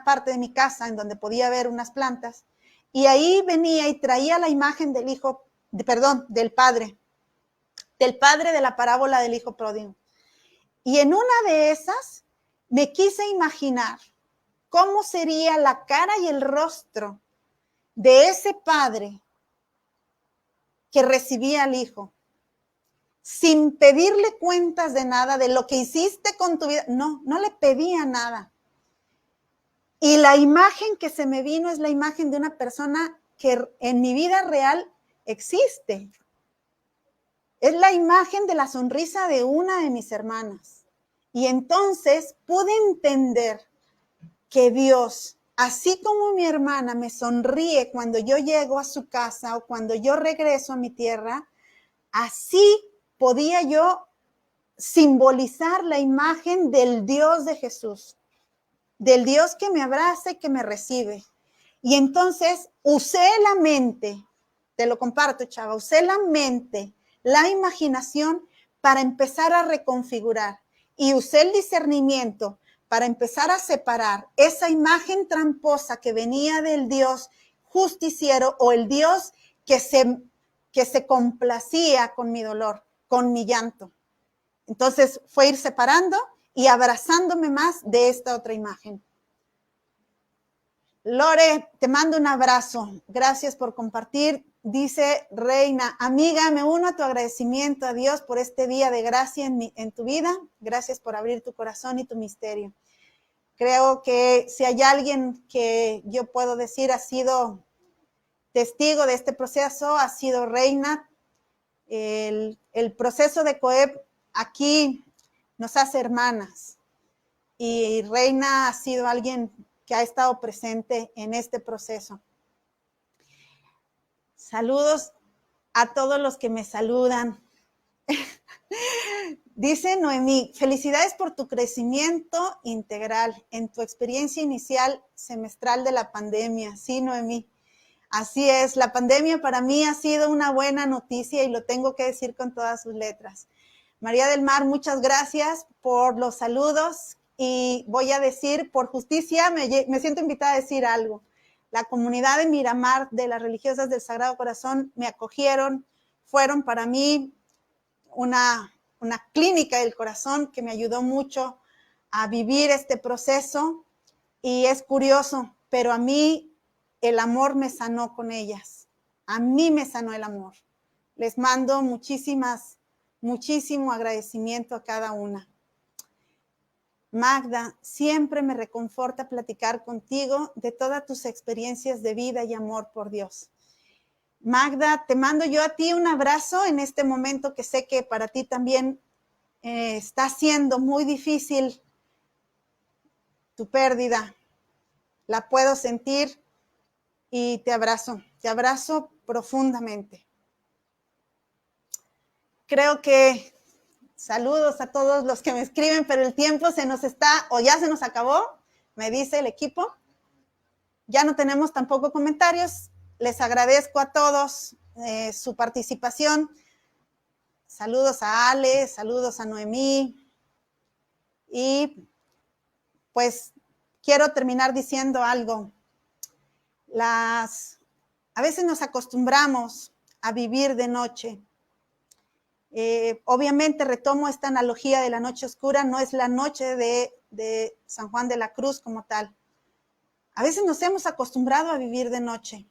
parte de mi casa en donde podía ver unas plantas y ahí venía y traía la imagen del padre de la parábola del hijo pródigo. Y en una de esas me quise imaginar cómo sería la cara y el rostro de ese padre que recibía al hijo, sin pedirle cuentas de nada, de lo que hiciste con tu vida. No le pedía nada. Y la imagen que se me vino es la imagen de una persona que en mi vida real existe. Es la imagen de la sonrisa de una de mis hermanas. Y entonces pude entender que Dios, así como mi hermana me sonríe cuando yo llego a su casa o cuando yo regreso a mi tierra, así podía yo simbolizar la imagen del Dios de Jesús, del Dios que me abraza y que me recibe. Y entonces usé la mente, te lo comparto, Chava, usé la mente, la imaginación para empezar a reconfigurar y usé el discernimiento para empezar a separar esa imagen tramposa que venía del Dios justiciero o el Dios que se complacía con mi dolor, con mi llanto. Entonces fue ir separando y abrazándome más de esta otra imagen. Lore, te mando un abrazo. Gracias por compartir. Dice Reina, amiga, me uno a tu agradecimiento a Dios por este día de gracia en tu vida. Gracias por abrir tu corazón y tu misterio. Creo que si hay alguien que yo puedo decir ha sido testigo de este proceso, ha sido Reina. El proceso de COEP aquí nos hace hermanas. Y Reina ha sido alguien que ha estado presente en este proceso. Saludos a todos los que me saludan. Dice Noemí, felicidades por tu crecimiento integral en tu experiencia inicial semestral de la pandemia. Sí, Noemí, así es. La pandemia para mí ha sido una buena noticia y lo tengo que decir con todas sus letras. María del Mar, muchas gracias por los saludos y voy a decir, por justicia, me siento invitada a decir algo. La comunidad de Miramar de las religiosas del Sagrado Corazón me acogieron, fueron para mí una clínica del corazón que me ayudó mucho a vivir este proceso y es curioso, pero a mí el amor me sanó con ellas. A mí me sanó el amor. Les mando muchísimo agradecimiento a cada una. Magda, siempre me reconforta platicar contigo de todas tus experiencias de vida y amor por Dios. Magda, te mando yo a ti un abrazo en este momento que sé que para ti también está siendo muy difícil tu pérdida. La puedo sentir y te abrazo profundamente. Creo que saludos a todos los que me escriben, pero el tiempo se nos está, o ya se nos acabó, me dice el equipo. Ya no tenemos tampoco comentarios. Les agradezco a todos su participación. Saludos a Ale, saludos a Noemí. Y pues quiero terminar diciendo algo. A veces nos acostumbramos a vivir de noche. Obviamente retomo esta analogía de la noche oscura, no es la noche de San Juan de la Cruz como tal. A veces nos hemos acostumbrado a vivir de noche.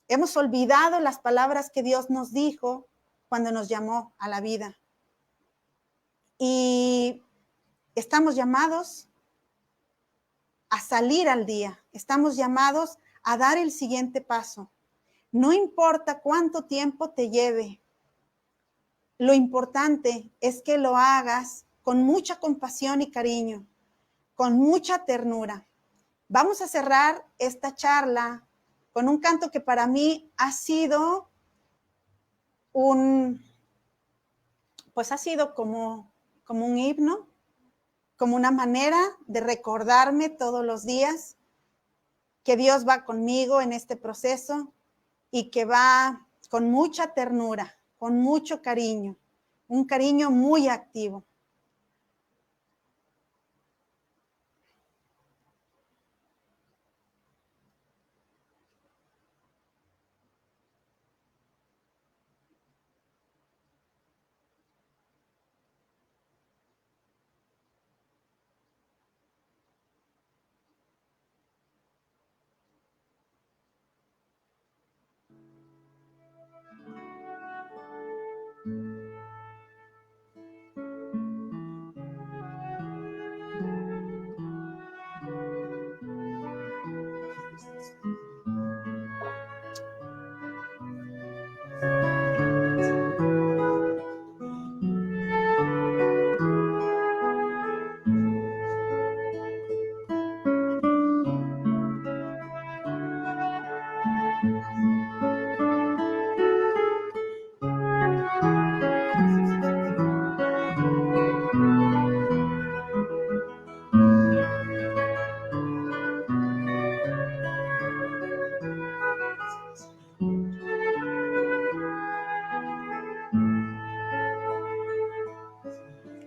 Hemos olvidado las palabras que Dios nos dijo cuando nos llamó a la vida. Y estamos llamados a salir al día. Estamos llamados a dar el siguiente paso. No importa cuánto tiempo te lleve. Lo importante es que lo hagas con mucha compasión y cariño, con mucha ternura. Vamos a cerrar esta charla con un canto que para mí ha sido como un himno, como una manera de recordarme todos los días que Dios va conmigo en este proceso y que va con mucha ternura, con mucho cariño, un cariño muy activo.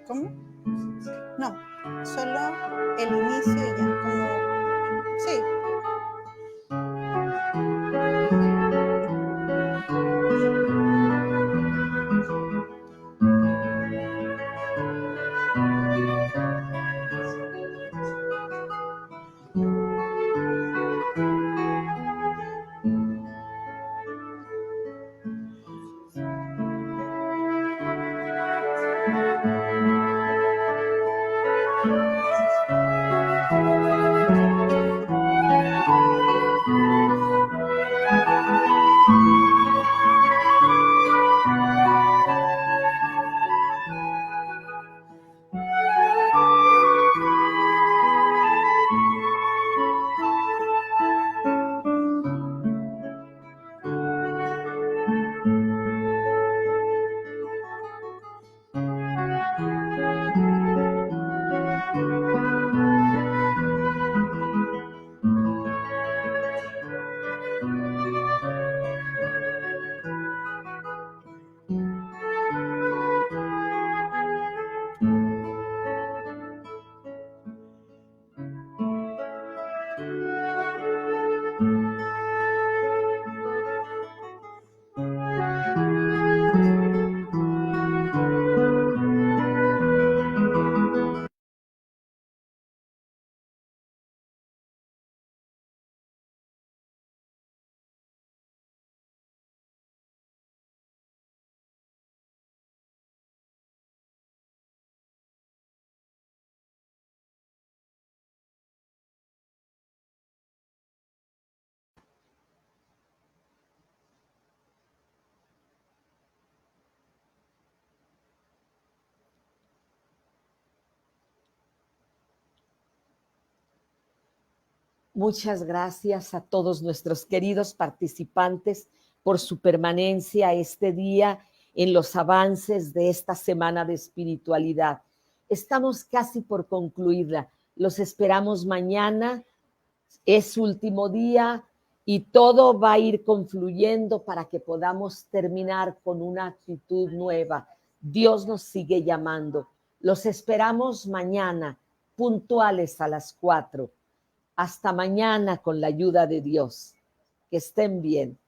¿Cómo? No, solo el inicio y ya, como, sí. Muchas gracias a todos nuestros queridos participantes por su permanencia este día en los avances de esta semana de espiritualidad. Estamos casi por concluirla. Los esperamos mañana. Es su último día y todo va a ir confluyendo para que podamos terminar con una actitud nueva. Dios nos sigue llamando. Los esperamos mañana, puntuales a las 4. Hasta mañana con la ayuda de Dios. Que estén bien.